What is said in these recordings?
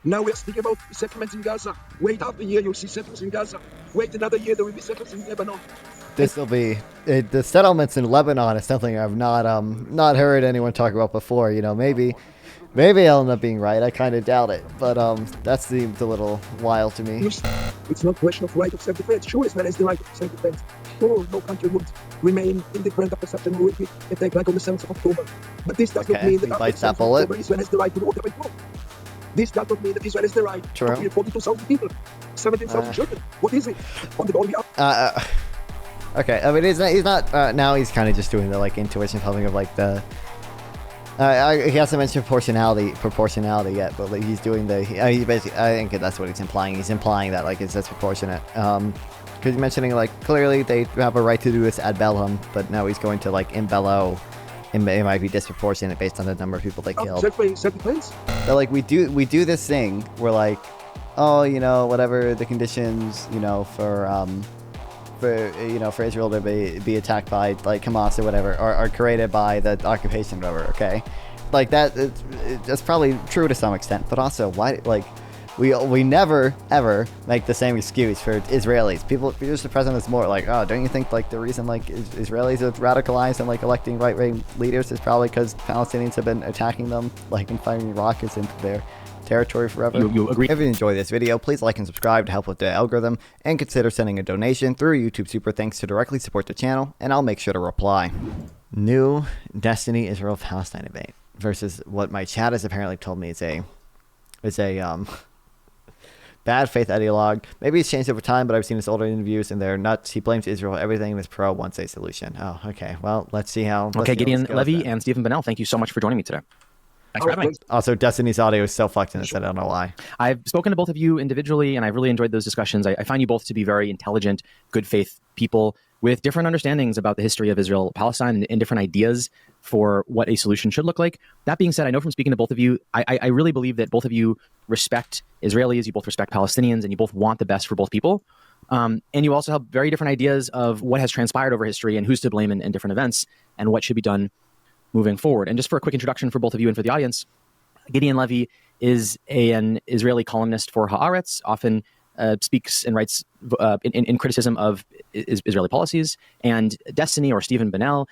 Now we're speaking about settlements in Gaza. Wait half a year, you'll see settlements in Gaza. Wait another year, there will be settlements in Lebanon. This will be the settlements in Lebanon is something I've not heard anyone talk about before. You know, maybe I'll end up being right. I kind of doubt it, but that seems a little wild to me. It's not a question of right of self-defense. Sure, Israel has the right of self-defense. Sure, no country would remain indifferent after such an horrific attack like on the 7th of October. But this does not mean that after the 7th of October, Israel has the right to do whatever it wants. This does not mean that Israel has the right to kill 42,000 people, 17,000 children. What is it? On the ball we are. Okay, I mean, he's not now he's kind of just doing the, like, intuition pumping of, like, the... he hasn't mentioned proportionality yet, but, like, he's doing the... he basically, I think that's what he's implying. He's implying that, like, it's disproportionate. Because he's mentioning, like, clearly they have a right to do this ad bellum, but now he's going to, like, embello. It might be disproportionate based on the number of people they killed. So, like, we do this thing where, like, oh, you know, whatever the conditions, you know, for Israel to be attacked by, like, Hamas or whatever, are created by the occupation or whatever, okay? Like, that's probably true to some extent, but also, why, like, we never, ever make the same excuse for Israelis. People use the president as more like, oh, don't you think, like, the reason, like, Israelis are radicalized and, like, electing right-wing leaders is probably because Palestinians have been attacking them, like, and firing rockets into their territory forever? You agree? If you enjoyed this video, please like and subscribe to help with the algorithm, and consider sending a donation through YouTube Super Thanks to directly support the channel, and I'll make sure to reply. New Destiny Israel-Palestine debate versus what my chat has apparently told me is a bad faith ideologue. Maybe it's changed over time, but I've seen his older interviews and they're nuts. He blames Israel for everything and is pro wants a solution. Oh, okay. Well, let's see how. Okay, Gideon Levy and Stephen Bonnell, thank you so much for joining me today. Thanks for having me. Also, Destiny's audio is so fucked in this, I don't know why. I've spoken to both of you individually, and I've really enjoyed those discussions. I find you both to be very intelligent, good faith people with different understandings about the history of Israel-Palestine and different ideas for what a solution should look like. That being said, I know from speaking to both of you, I really believe that both of you respect Israelis, you both respect Palestinians, and you both want the best for both people. And you also have very different ideas of what has transpired over history and who's to blame in different events and what should be done moving forward. And just for a quick introduction for both of you and for the audience, Gideon Levy is an Israeli columnist for Haaretz, often speaks and writes in criticism of Israeli policies. And Destiny, or Stephen Bonnell,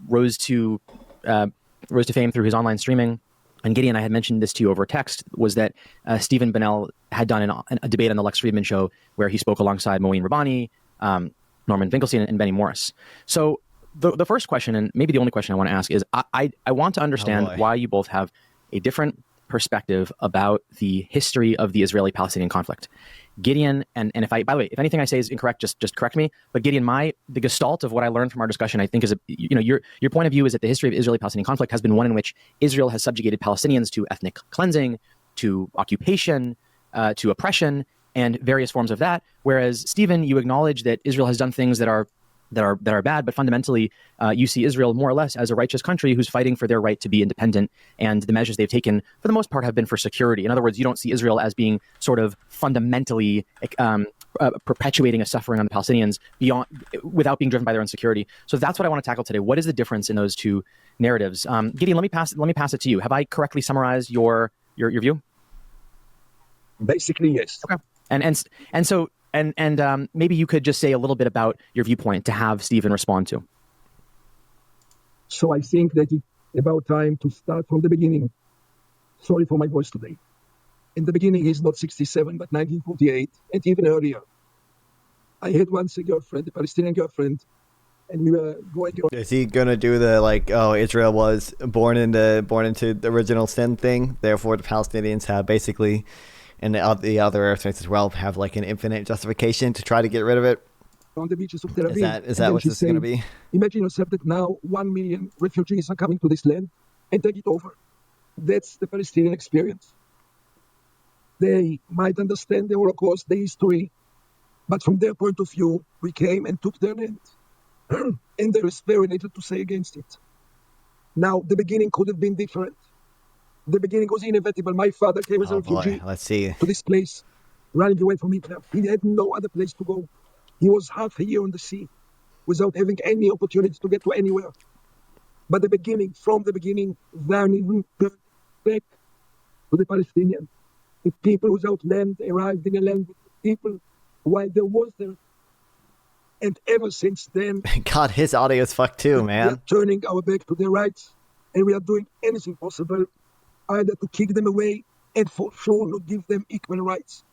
rose to fame through his online streaming. And Gideon, I had mentioned this to you over text, was that Stephen Bonnell had done a debate on the Lex Friedman show where he spoke alongside Moeen Rabbani, Norman Finkelstein, and Benny Morris. So the first question, and maybe the only question I want to ask, is I want to understand why you both have a different perspective about the history of the Israeli-Palestinian conflict. Gideon, and if by the way, if anything I say is incorrect, just correct me. But Gideon, the gestalt of what I learned from our discussion, I think is, your point of view is that the history of Israeli-Palestinian conflict has been one in which Israel has subjugated Palestinians to ethnic cleansing, to occupation, to oppression, and various forms of that. Whereas Stephen, you acknowledge that Israel has done things that are bad, but fundamentally, you see Israel more or less as a righteous country who's fighting for their right to be independent, and the measures they've taken, for the most part, have been for security. In other words, you don't see Israel as being sort of fundamentally perpetuating a suffering on the Palestinians without being driven by their own security. So that's what I want to tackle today. What is the difference in those two narratives? Gideon, let me pass it to you. Have I correctly summarized your view? Basically, yes. Okay. And so. And maybe you could just say a little bit about your viewpoint to have Stephen respond to. So I think that it's about time to start from the beginning. Sorry for my voice today. In the beginning is not 67, but 1948, and even earlier. I had once a girlfriend, a Palestinian girlfriend, and we were going to... Is he going to do the, like, oh, Israel was born into the original sin thing, therefore the Palestinians have basically... and the other earthquakes as well have, like, an infinite justification to try to get rid of it? On the beaches of Tel Aviv. Is that what this is going to be? Imagine yourself that now 1 million refugees are coming to this land and take it over. That's the Palestinian experience. They might understand the Holocaust, the history, but from their point of view, we came and took their land. And there is very little to say against it. Now, the beginning could have been different. The beginning was inevitable. My father came as a refugee to this place, running away from Hitler. He had no other place to go. He was half a year on the sea without having any opportunity to get to anywhere. But from the beginning, Zionism turned back to the Palestinians. The people without land arrived in a land with people while there was there. And ever since then, God, his audio is fucked too, we man. are turning our back to their rights, and we are doing anything possible either to kick them away and for sure not give them equal rights.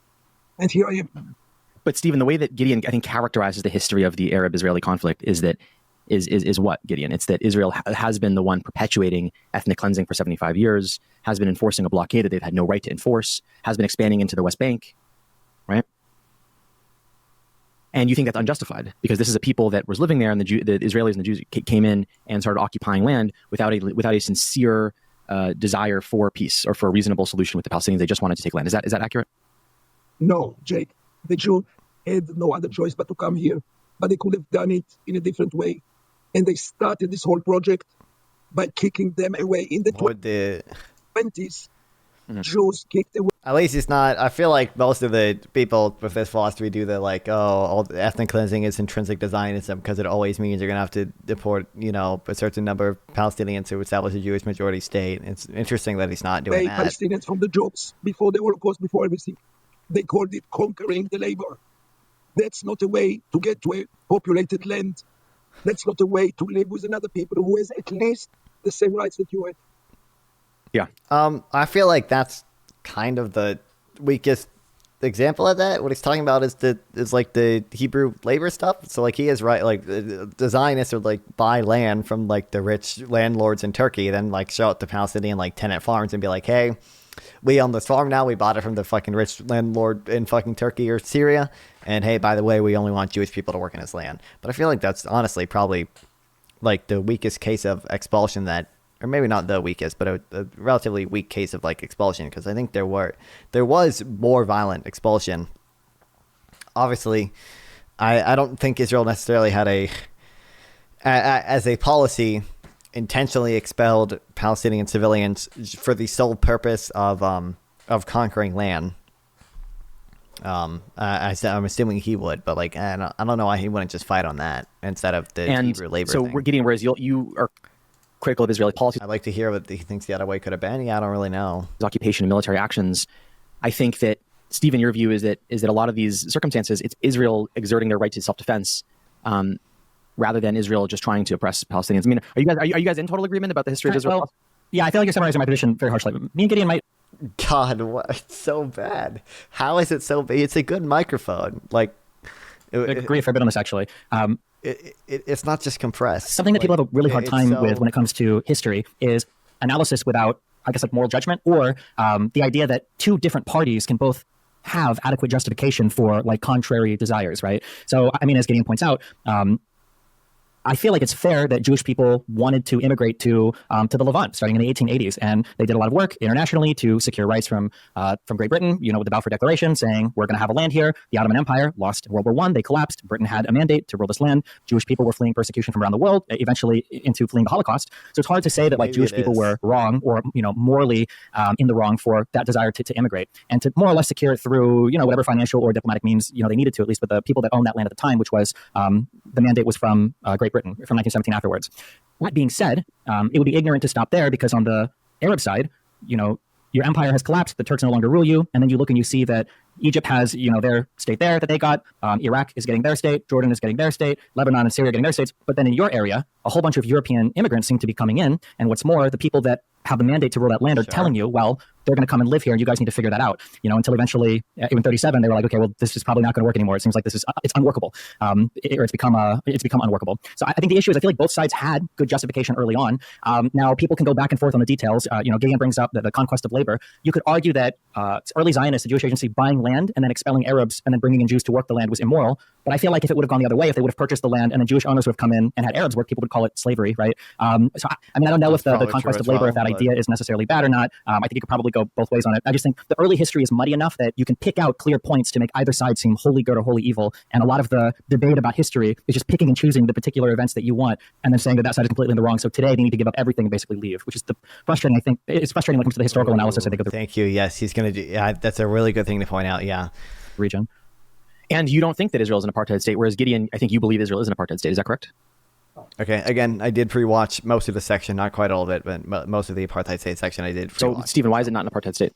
And here I am. But Stephen, the way that Gideon, I think, characterizes the history of the Arab-Israeli conflict is what, Gideon? It's that Israel has been the one perpetuating ethnic cleansing for 75 years, has been enforcing a blockade that they've had no right to enforce, has been expanding into the West Bank, right? And you think that's unjustified because this is a people that was living there, and the Israelis and the Jews came in and started occupying land without a sincere desire for peace or for a reasonable solution with the Palestinians. They just wanted to take land. Is that accurate? No, Jake. The Jews had no other choice but to come here, but they could have done it in a different way. And they started this whole project by kicking them away in the 20s. Jews kicked away. At least it's not. I feel like most of the people with this philosophy do the all the ethnic cleansing is intrinsic to Zionism because it always means you're gonna have to deport, a certain number of Palestinians to establish a Jewish majority state. It's interesting that he's not doing that. Palestinians from the jobs before the Holocaust, before everything. They called it conquering the labor. That's not a way to get to a populated land. That's not a way to live with another people who has at least the same rights that you have. Yeah. I feel like that's kind of the weakest example of that. What he's talking about is the Hebrew labor stuff. So like he is right, like the Zionists would buy land from the rich landlords in Turkey, then show up to Palestinian tenant farms and be like, hey, we own this farm now. We bought it from the fucking rich landlord in fucking Turkey or Syria. And hey, by the way, we only want Jewish people to work in this land. But I feel like that's honestly probably the weakest case of expulsion that, or maybe not the weakest, but a relatively weak case of expulsion. Because I think there was more violent expulsion. Obviously, I don't think Israel necessarily had as a policy, intentionally expelled Palestinian civilians for the sole purpose of conquering land. I'm assuming he would, but I don't know why he wouldn't just fight on that instead of the Hebrew labor thing. So, Gideon, whereas you are critical of Israeli policy, I'd like to hear what he thinks the other way could have been. Yeah, I don't really know. Occupation and military actions. I think that, Stephen, your view is that a lot of these circumstances, it's Israel exerting their right to self-defense, rather than Israel just trying to oppress Palestinians. I mean, are you guys in total agreement about the history of Israel? Well, yeah, I feel like you're summarizing my position very harshly. Me and Gideon might. God, what? It's so bad. How is it so bad? It's a good microphone. I agree for a bit on this, actually. It's not just compressed. Something that people have a really hard time with when it comes to history is analysis without, I guess, moral judgment, or the idea that two different parties can both have adequate justification for contrary desires, right? So, I mean, as Gideon points out, I feel like it's fair that Jewish people wanted to immigrate to the Levant starting in the 1880s, and they did a lot of work internationally to secure rights from Great Britain. With the Balfour Declaration saying we're going to have a land here. The Ottoman Empire lost World War I; they collapsed. Britain had a mandate to rule this land. Jewish people were fleeing persecution from around the world, eventually into fleeing the Holocaust. So it's hard to say that Jewish people were wrong or morally in the wrong for that desire to immigrate and to more or less secure it through whatever financial or diplomatic means they needed to, at least with the people that owned that land at the time, which was the mandate was from Great Britain from 1917 afterwards. That being said, it would be ignorant to stop there because on the Arab side, your empire has collapsed, the Turks no longer rule you, and then you look and you see that Egypt has, their state there that they got, Iraq is getting their state, Jordan is getting their state, Lebanon and Syria are getting their states, but then in your area, a whole bunch of European immigrants seem to be coming in, and what's more, the people that have the mandate to rule that land are telling you, well, they're going to come and live here, and you guys need to figure that out. Until eventually, in 37, they were like, okay, well, this is probably not going to work anymore. It seems like it's unworkable, or it's become unworkable. So I think the issue is I feel like both sides had good justification early on. Now people can go back and forth on the details. Gideon brings up the conquest of labor. You could argue that early Zionists, the Jewish agency, buying land and then expelling Arabs and then bringing in Jews to work the land was immoral. But I feel like if it would have gone the other way, if they would have purchased the land and then Jewish owners would have come in and had Arabs work, people would call it slavery, right? So I don't know if the conquest of labor, if that idea is necessarily bad or not. I think you could probably go both ways on it. I just think the early history is muddy enough that you can pick out clear points to make either side seem wholly good or wholly evil. And a lot of the debate about history is just picking and choosing the particular events that you want and then saying that side is completely in the wrong. So today they need to give up everything and basically leave, which is frustrating. I think it's frustrating when it comes to the historical analysis. I think of the Thank you. Yes, he's going to do. Yeah, that's a really good thing to point out. Yeah. Region. And you don't think that Israel is an apartheid state, whereas Gideon, I think you believe Israel is an apartheid state. Is that correct? Okay. Again, I did pre-watch most of the section, not quite all of it, but most of the apartheid state section I did pre-watch. So, Stephen, why is it not an apartheid state?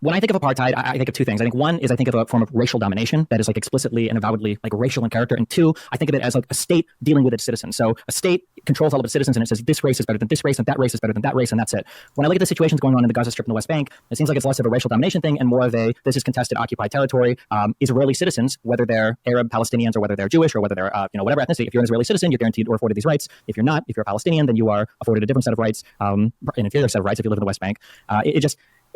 when I think of apartheid, I think of two things. I think one is I think of a form of racial domination that is like explicitly and avowedly like racial in character. And two, I think of it as like a state dealing with its citizens. So a state controls all of its citizens and it says this race is better than this race and that race is better than that race and that's it. When I look at the situations going on in the Gaza Strip and the West Bank, it seems like it's less of a racial domination thing and more of a this is contested occupied territory. Israeli citizens, whether they're Arab Palestinians or whether they're Jewish or whether they're whatever ethnicity, if you're an Israeli citizen, you're guaranteed or afforded these rights. If you're not, if you're a Palestinian, then you are afforded a different set of rights, an inferior set of rights if you live in the West Bank.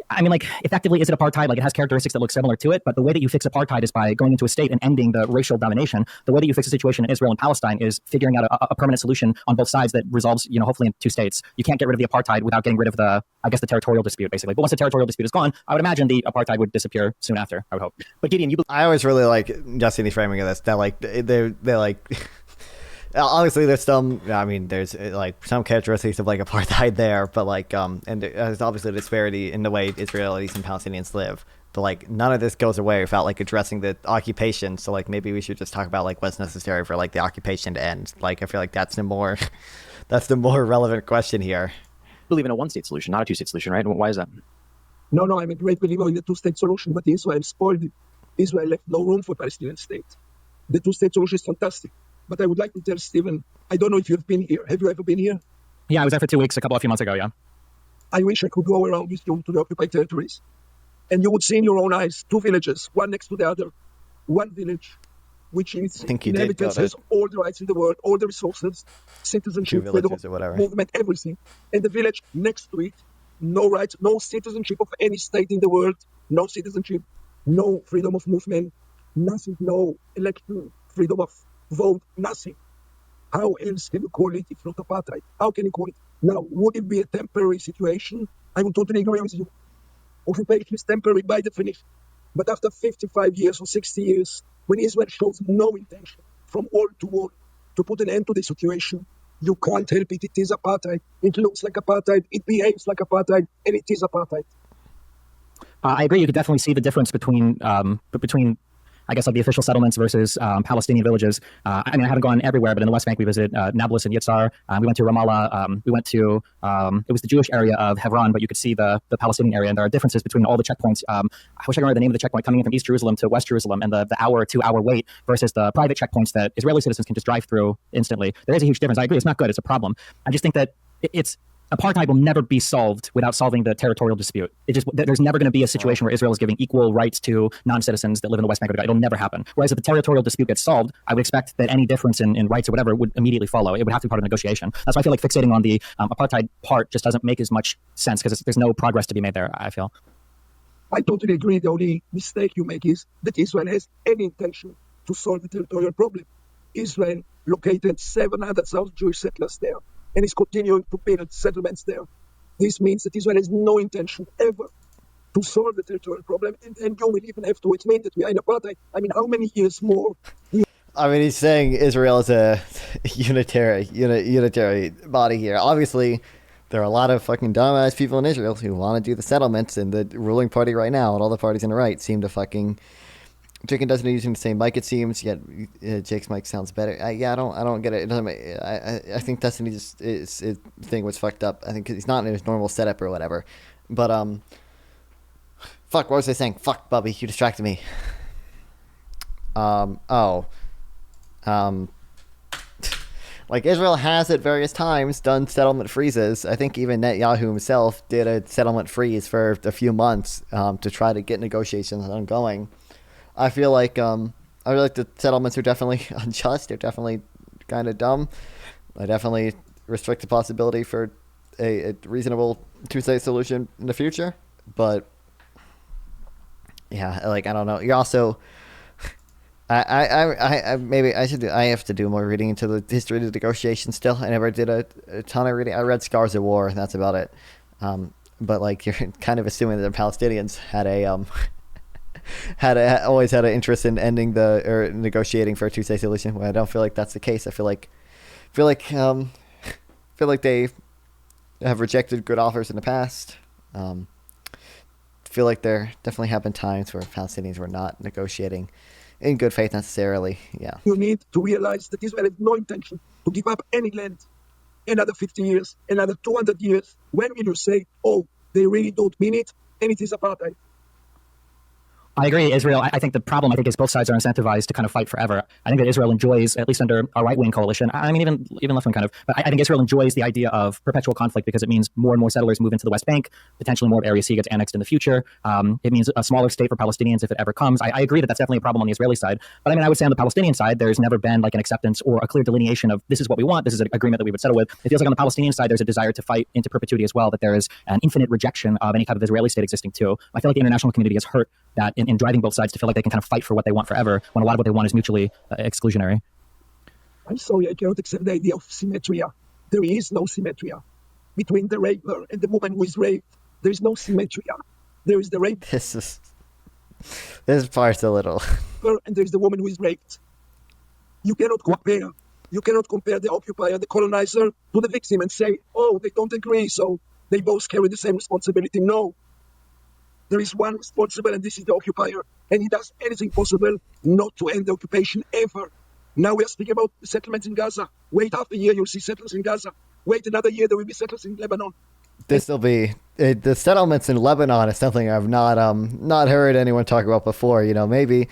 I mean, like, effectively, is it apartheid? Like, it has characteristics that look similar to it, but the way that you fix apartheid is by going into a state and ending the racial domination. The way that you fix a situation in Israel and Palestine is figuring out a permanent solution on both sides that resolves, hopefully in two states. You can't get rid of the apartheid without getting rid of the territorial dispute, basically. But once the territorial dispute is gone, I would imagine the apartheid would disappear soon after, I would hope. But Gideon, I always really like Destiny's framing of this, that, like, they're like... Obviously, there's there's like some characteristics of like apartheid there, but like, and there's obviously a disparity in the way Israelis and Palestinians live. But like, none of this goes away without like addressing the occupation. So like, maybe we should just talk about like what's necessary for like the occupation to end. Like, I feel like that's the more relevant question here. I believe in a one-state solution, not a two-state solution, right? Why is that? No, I'm a great believer in the two-state solution, but Israel spoiled it. Israel left no room for Palestinian state. The two-state solution is fantastic. But I would like to tell Stephen, I don't know if you've been here. Have you ever been here? Yeah, I was there for 2 weeks, a few months ago, yeah. I wish I could go around with you to the occupied territories. And you would see in your own eyes 2 villages, one next to the other. One village, which is inhabitants has all the rights in the world, all the resources, citizenship, freedom, movement, everything. And the village next to it, no rights, no citizenship of any state in the world, no citizenship, no freedom of movement, nothing, no election, freedom of vote, nothing. How else can you call it if not apartheid? How can you call it? Now, would it be a temporary situation? I would totally agree with you. Occupation is temporary by definition. But after 55 years or 60 years, when Israel shows no intention from wall to wall to put an end to the situation, you can't help it. It is apartheid. It looks like apartheid. It behaves like apartheid. And it is apartheid. I agree. You could definitely see the difference between I guess, like the official settlements versus Palestinian villages. I haven't gone everywhere, but in the West Bank, we visited Nablus and Yitzhar. We went to Ramallah. We went to, it was the Jewish area of Hebron, but you could see the Palestinian area. And there are differences between all the checkpoints. I wish I could remember the name of the checkpoint coming in from East Jerusalem to West Jerusalem and the hour or 2 hour wait versus the private checkpoints that Israeli citizens can just drive through instantly. There is a huge difference. I agree. It's not good. It's a problem. I just think that apartheid will never be solved without solving the territorial dispute. There's never going to be a situation where Israel is giving equal rights to non-citizens that live in the West Bank. It'll never happen. Whereas if the territorial dispute gets solved, I would expect that any difference in rights or whatever would immediately follow. It would have to be part of negotiation. That's why I feel like fixating on the apartheid part just doesn't make as much sense because there's no progress to be made there, I feel. I totally agree. The only mistake you make is that Israel has any intention to solve the territorial problem. Israel located 700,000 Jewish settlers there and is continuing to build settlements there. This means that Israel has no intention ever to solve the territorial problem, and you will even have to admit that we are in apartheid. How many years more? He's saying Israel is a unitary body here. Obviously, there are a lot of fucking dumbass people in Israel who want to do the settlements, and the ruling party right now, and all the parties on the right, seem to fucking... Jake doesn't using the same mic, it seems. Yet Jake's mic sounds better. I don't get it. It doesn't. I think Destiny just his thing was fucked up. I think 'cause he's not in his normal setup or whatever. But fuck. What was I saying? Fuck, Bubby, you distracted me. Like Israel has at various times done settlement freezes. I think even Netanyahu himself did a settlement freeze for a few months to try to get negotiations ongoing. I feel like the settlements are definitely unjust. They're definitely kind of dumb. I definitely restrict the possibility for a reasonable two-state solution in the future. But yeah, like I don't know. You're also, maybe I have to do more reading into the history of the negotiation. Still, I never did a ton of reading. I read Scars of War, and that's about it. But like you're kind of assuming that the Palestinians always had an interest in ending or negotiating for a two-state solution. Well, I don't feel like that's the case. I feel like they have rejected good offers in the past. Feel like there definitely have been times where Palestinians were not negotiating in good faith necessarily. Yeah. You need to realize that Israel has no intention to give up any land another 50 years, another 200 years. When will you say, oh, they really don't mean it, and it is apartheid? I agree. Israel, I think the problem, is both sides are incentivized to kind of fight forever. I think that Israel enjoys, at least under a right-wing coalition, I mean, even left-wing kind of, but I think Israel enjoys the idea of perpetual conflict because it means more and more settlers move into the West Bank, potentially more of Area C gets annexed in the future. It means a smaller state for Palestinians if it ever comes. I agree that that's definitely a problem on the Israeli side. But I mean, I would say on the Palestinian side, there's never been like an acceptance or a clear delineation of this is what we want, this is an agreement that we would settle with. It feels like on the Palestinian side, there's a desire to fight into perpetuity as well, that there is an infinite rejection of any type of Israeli state existing too. I feel like the international community has hurt that in driving both sides to feel like they can kind of fight for what they want forever when a lot of what they want is mutually exclusionary. I'm sorry, I cannot accept the idea of symmetry. There is no symmetry between the raper and the woman who is raped. There is no symmetry. There is the rape. This part's a little. And there is the woman who is raped. You cannot compare. You cannot compare the occupier, the colonizer, to the victim and say, oh, they don't agree, so they both carry the same responsibility. No. There is one responsible, and this is the occupier, and he does anything possible not to end the occupation ever. Now we are speaking about the settlements in Gaza. Wait half a year, you'll see settlers in Gaza. Wait another year, there will be settlers in Lebanon. This will be the settlements in Lebanon is something I've not heard anyone talk about before. You know, maybe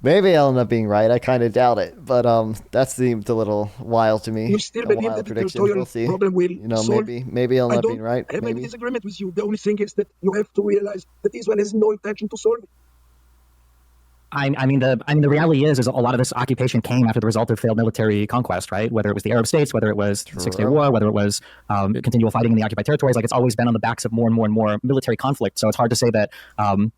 I'll end up being right. I kind of doubt it, but that seemed a little wild to me. You still believe that the territorial problem will solve? Maybe I'll end up being right. I have any disagreement with you. The only thing is that you have to realize that Israel has no intention to solve it. I mean, the reality is a lot of this occupation came after the result of failed military conquest, right? Whether it was the Arab states, whether it was the Six-Day War, whether it was continual fighting in the occupied territories, like it's always been on the backs of more and more and more military conflict. So it's hard to say that,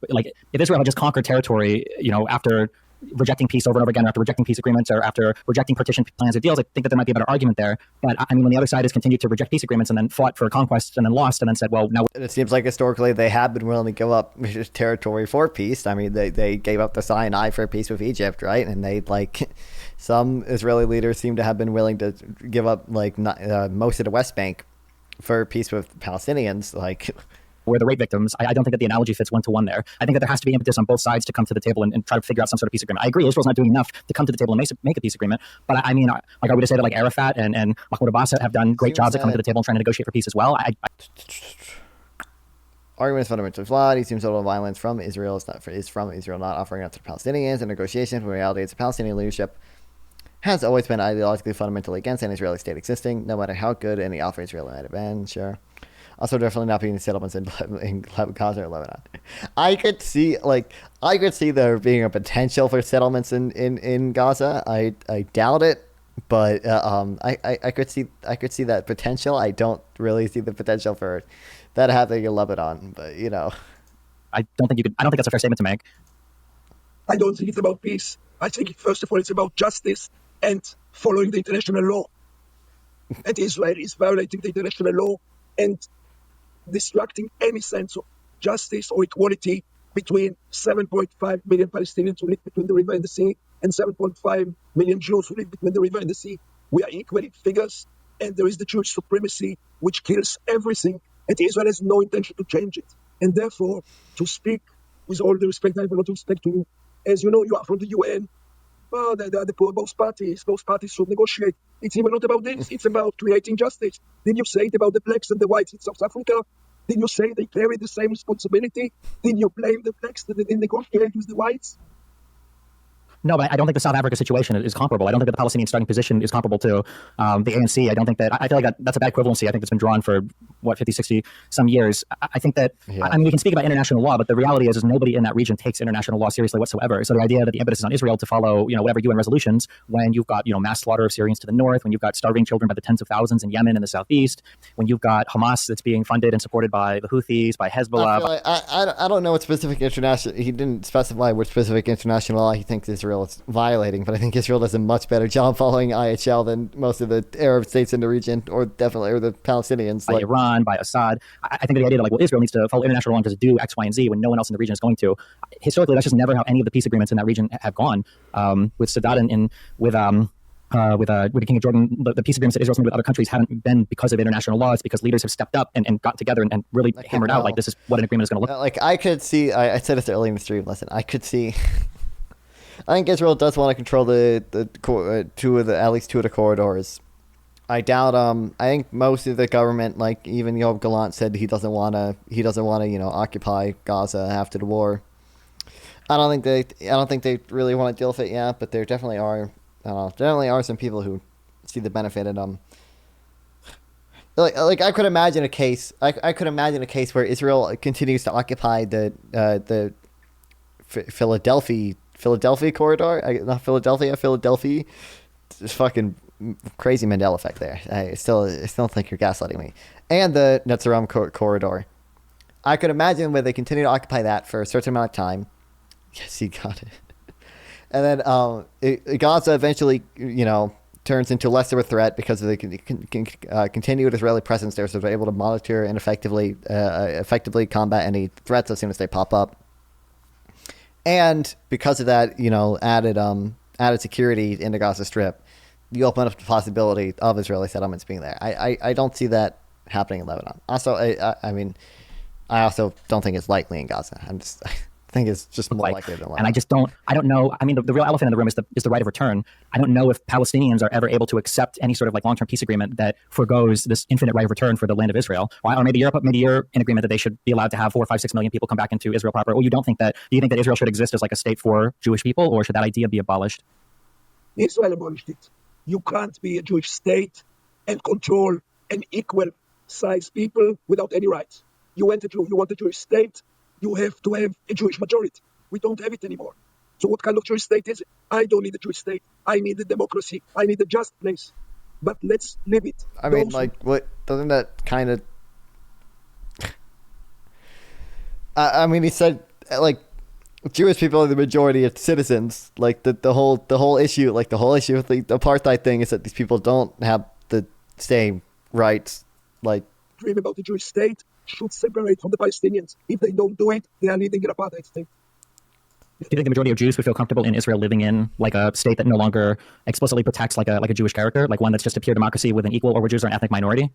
like, if Israel had just conquered territory, you know, after rejecting peace over and over again, or after rejecting peace agreements, or after rejecting partition plans or deals, I think that there might be a better argument there. But I mean, when the other side has continued to reject peace agreements and then fought for conquest and then lost and then said, well, now it seems like historically they have been willing to give up territory for peace. I mean, they gave up the Sinai for peace with Egypt, right? And they some Israeli leaders seem to have been willing to give up most of the West Bank for peace with Palestinians, were the rape victims. I don't think that the analogy fits one-to-one there. I think that there has to be impetus on both sides to come to the table and try to figure out some sort of peace agreement. I agree, Israel's not doing enough to come to the table and make a peace agreement. But I mean, are we to say that Arafat and Mahmoud Abbas have done great jobs at coming to the table and trying to negotiate for peace as well? Argument is fundamentally flawed. He seems total violence from Israel is from Israel not offering up to the Palestinians. In negotiations, when reality is the Palestinian leadership has always been ideologically fundamentally against an Israeli state existing, no matter how good any offer Israel might have been. Sure. Also, definitely not being settlements in Gaza or Lebanon. I could see there being a potential for settlements in Gaza. I doubt it, but I could see that potential. I don't really see the potential for that happening in Lebanon. But you know, I don't think that's a fair statement to make. I don't think it's about peace. I think first of all it's about justice and following the international law. And Israel is violating the international law and distracting any sense of justice or equality between 7.5 million Palestinians who live between the river and the sea and 7.5 million Jews who live between the river and the sea. We are equal in figures, and there is the Jewish supremacy which kills everything, and Israel has no intention to change it. And therefore, to speak with all the respect I have a lot of respect to you, as you know, you are from the UN. Well, both parties should negotiate. It's even not about this. It's about creating justice. Did you say it about the blacks and the whites in South Africa? Did you say they carry the same responsibility? Did you blame the blacks that they didn't negotiate with the whites? No, but I don't think the South Africa situation is comparable. I don't think that the Palestinian starting position is comparable to the ANC. I don't think that, I feel like that's a bad equivalency. I think that's been drawn for, 50, 60 some years. I think that, I mean, we can speak about international law, but the reality is nobody in that region takes international law seriously whatsoever. So the idea that the impetus is on Israel to follow, whatever UN resolutions, when you've got, mass slaughter of Syrians to the north, when you've got starving children by the tens of thousands in Yemen and the southeast, when you've got Hamas that's being funded and supported by the Houthis, by Hezbollah. I don't know what specific international, he didn't specify what specific international law he thinks Israel is violating, but I think Israel does a much better job following IHL than most of the Arab states in the region, or the Palestinians. By Iran, by Assad. I think the idea that Israel needs to follow international law to do X, Y, and Z when no one else in the region is going to. Historically, that's just never how any of the peace agreements in that region have gone. With Sadat and with the King of Jordan, the peace agreements that Israel's made with other countries haven't been because of international law. It's because leaders have stepped up and got together and really hammered out this is what an agreement is going to look like. I could see. I said this earlier in the stream. Listen, I could see. I think Israel does want to control at least two of the corridors. I doubt. I think most of the government, even Yoav Gallant, said he doesn't want to occupy Gaza after the war. I don't think they really want to deal with it yet, but there definitely are some people who see the benefit in them. Like I could imagine a case. I could imagine a case where Israel continues to occupy the Philadelphia corridor. Not Philadelphia. It's fucking crazy Mandela effect there. I still think you're gaslighting me. And the Netzarim corridor. I could imagine where they continue to occupy that for a certain amount of time. Yes, you got it. And then Gaza eventually, turns into less of a threat because of the continued Israeli presence there, so they're able to monitor and effectively combat any threats as soon as they pop up. And because of that, added security in the Gaza Strip, you open up the possibility of Israeli settlements being there. I don't see that happening in Lebanon. Also, I also don't think it's likely in Gaza. I think it's just more likely than Lebanon. And I don't know. I mean, the real elephant in the room is the right of return. I don't know if Palestinians are ever able to accept any sort of long-term peace agreement that forgoes this infinite right of return for the land of Israel. Or maybe you're in agreement that they should be allowed to have 4, 5, 6 million people come back into Israel proper. Or you think that Israel should exist as a state for Jewish people, or should that idea be abolished? Israel abolished it. You can't be a Jewish state and control an equal size people without any rights. You want a Jewish state, you have to have a Jewish majority. We don't have it anymore. So what kind of Jewish state is it? I don't need a Jewish state. I need a democracy. I need a just place. But let's live it. What doesn't that kind of... he said, Jewish people are the majority of citizens. The whole issue with the apartheid thing is that these people don't have the same rights. Dream about the Jewish state should separate from the Palestinians. If they don't do it, they are living in apartheid state. Do you think the majority of Jews would feel comfortable in Israel living in a state that no longer explicitly protects like a Jewish character, like one that's just a pure democracy with an equal, or where Jews are an ethnic minority?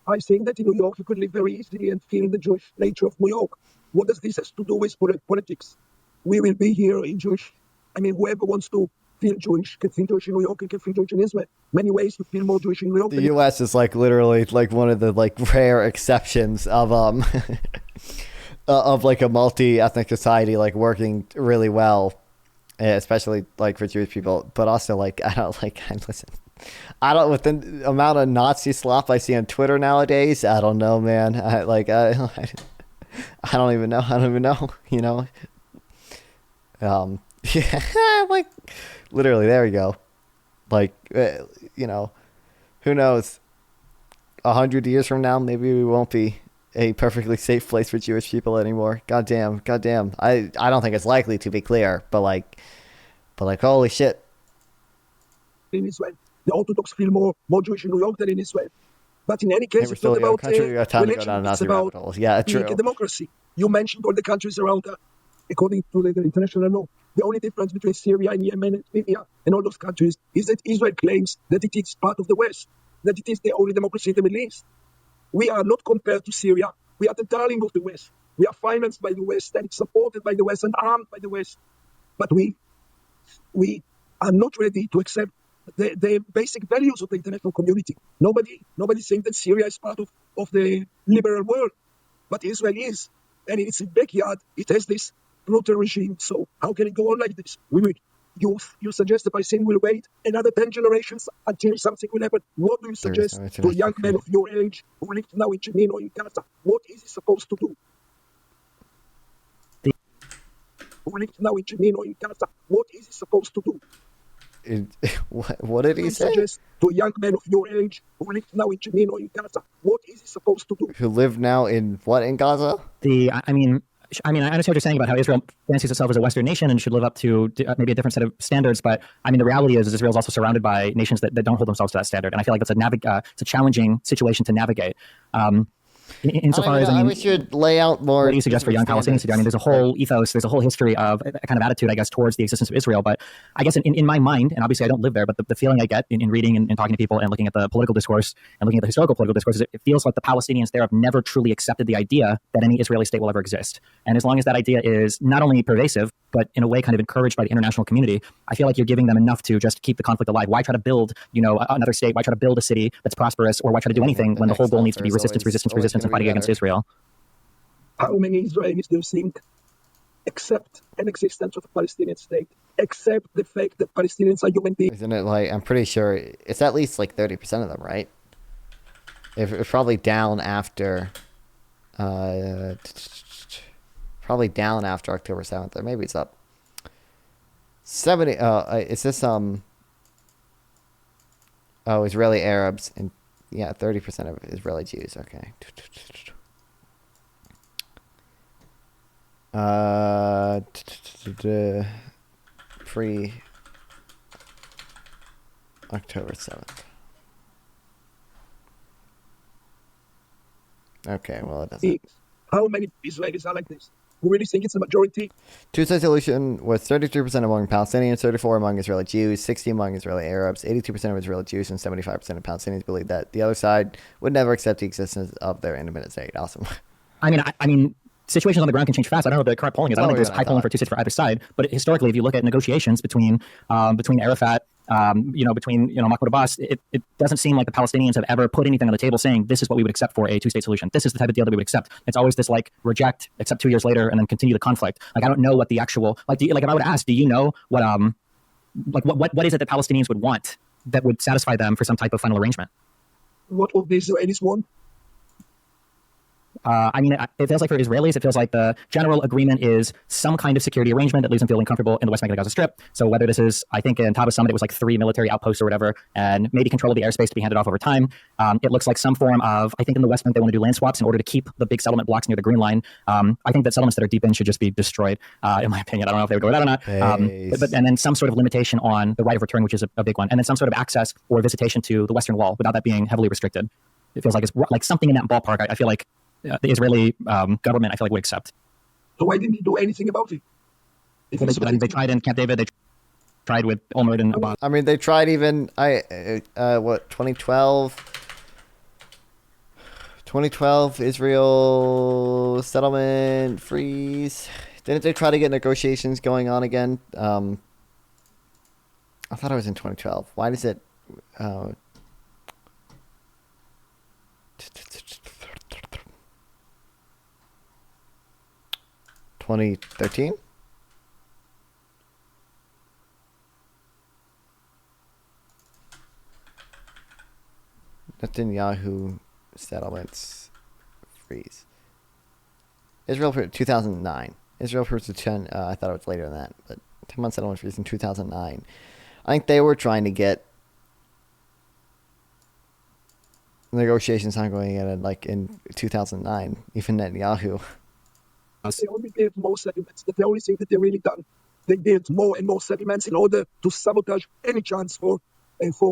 I think that in New York you could live very easily and feel the Jewish nature of New York. What does this have to do with politics? We will be here in Jewish. Whoever wants to feel Jewish can feel Jewish in New York and can feel Jewish in Israel. Many ways to feel more Jewish in New York. The U.S. is literally one of the rare exceptions of of a multi-ethnic society working really well, especially for Jewish people. But also with the amount of Nazi slop I see on Twitter nowadays, I don't know, man. I don't even know. Yeah, literally, there we go. Who knows? 100 years from now, maybe we won't be a perfectly safe place for Jewish people anymore. Goddamn. I don't think it's likely, to be clear, but holy shit. In Israel, the Orthodox feel more Jewish in New York than in Israel. But in any case, it's not about religion. It's about being a democracy. You mentioned all the countries around that. According to the international law, the only difference between Syria and Yemen and Libya and all those countries is that Israel claims that it is part of the West, that it is the only democracy in the Middle East. We are not compared to Syria. We are the darling of the West. We are financed by the West and supported by the West and armed by the West. But we are not ready to accept the basic values of the international community. Nobody thinks that Syria is part of the liberal world, but Israel is. And in its backyard, it has this brutal regime. So how can it go on like this? You suggest the Palestinians will wait another 10 generations until something will happen. What do you suggest to a young man of your age who lives now in Jenin or in Gaza? What is he supposed to do? Who lives now in Jenin or in Gaza? What is he supposed to do? What did he say? Suggest to a young man of your age who lives now in Jenin or in Gaza, what is he supposed to do? Who live now in Gaza? I understand what you're saying about how Israel fancies itself as a Western nation and should live up to maybe a different set of standards. But the reality is Israel is also surrounded by nations that don't hold themselves to that standard. And I feel like it's a challenging situation to navigate. Insofar as we should lay out more. What do you suggest for young Palestinians to do? There's a whole ethos, there's a whole history of a kind of attitude, I guess, towards the existence of Israel. But I guess in my mind, and obviously I don't live there, but the feeling I get in reading and talking to people and looking at the political discourse and looking at the historical political discourse, is it feels like the Palestinians there have never truly accepted the idea that any Israeli state will ever exist. And as long as that idea is not only pervasive, but in a way kind of encouraged by the international community, I feel like you're giving them enough to just keep the conflict alive. Why try to build, another state? Why try to build a city that's prosperous? Or why try to do anything when the whole goal needs to be resistance, and fighting against Israel? How many Israelis do you think accept an existence of a Palestinian state, accept the fact that Palestinians are human beings. Isn't it like, I'm pretty sure it's at least like 30% of them, right? It's probably down after, probably down after October 7th, or maybe it's up. 70, is this, Israeli Arabs, and yeah, 30% of Israeli Jews, okay. Free October 7th. Okay, well, it doesn't. How many Israelis are like this? Who really think it's a majority? Two-state solution was 33% among Palestinians, 34% among Israeli Jews, 60% among Israeli Arabs, 82% of Israeli Jews, and 75% of Palestinians believe that the other side would never accept the existence of their independent state. Awesome. I mean, situations on the ground can change fast. I don't know what the current polling is. I don't think there's high polling for two states for either side. But historically, if you look at negotiations between Arafat, between Mahmoud Abbas, it doesn't seem like the Palestinians have ever put anything on the table saying this is what we would accept for a two-state solution. This is the type of deal that we would accept. It's always this like reject, accept 2 years later, and then continue the conflict. Like I don't know what the actual if I would ask, do you know what what is it that Palestinians would want that would satisfy them for some type of final arrangement? What would the Israelis want? It feels like for Israelis, it feels like the general agreement is some kind of security arrangement that leaves them feeling comfortable in the West Bank and the Gaza Strip. So whether this is, I think in Taba Summit, it was like 3 military outposts or whatever, and maybe control of the airspace to be handed off over time. It looks like some form of, I think in the West Bank, they want to do land swaps in order to keep the big settlement blocks near the Green Line. I think that settlements that are deep in should just be destroyed, in my opinion. I don't know if they would go with that or not. And then some sort of limitation on the right of return, which is a big one. And then some sort of access or visitation to the Western Wall without that being heavily restricted. It feels like it's like something in that ballpark. I feel like the Israeli government, I feel like, would accept. So why didn't he do anything about it? They tried in Camp David. They tried with Olmert and Abbas. I mean, they tried even 2012. 2012 Israel settlement freeze. Didn't they try to get negotiations going on again? I thought it was in 2012. Why does it? 2013? Netanyahu settlements freeze. Israel for 2009. Israel for 10. I thought it was later than that, but 10-month settlement freeze in 2009. I think they were trying to get negotiations ongoing in 2009. Even Netanyahu. They only built more settlements. That's the only thing that they really done. They built more and more settlements in order to sabotage any chance for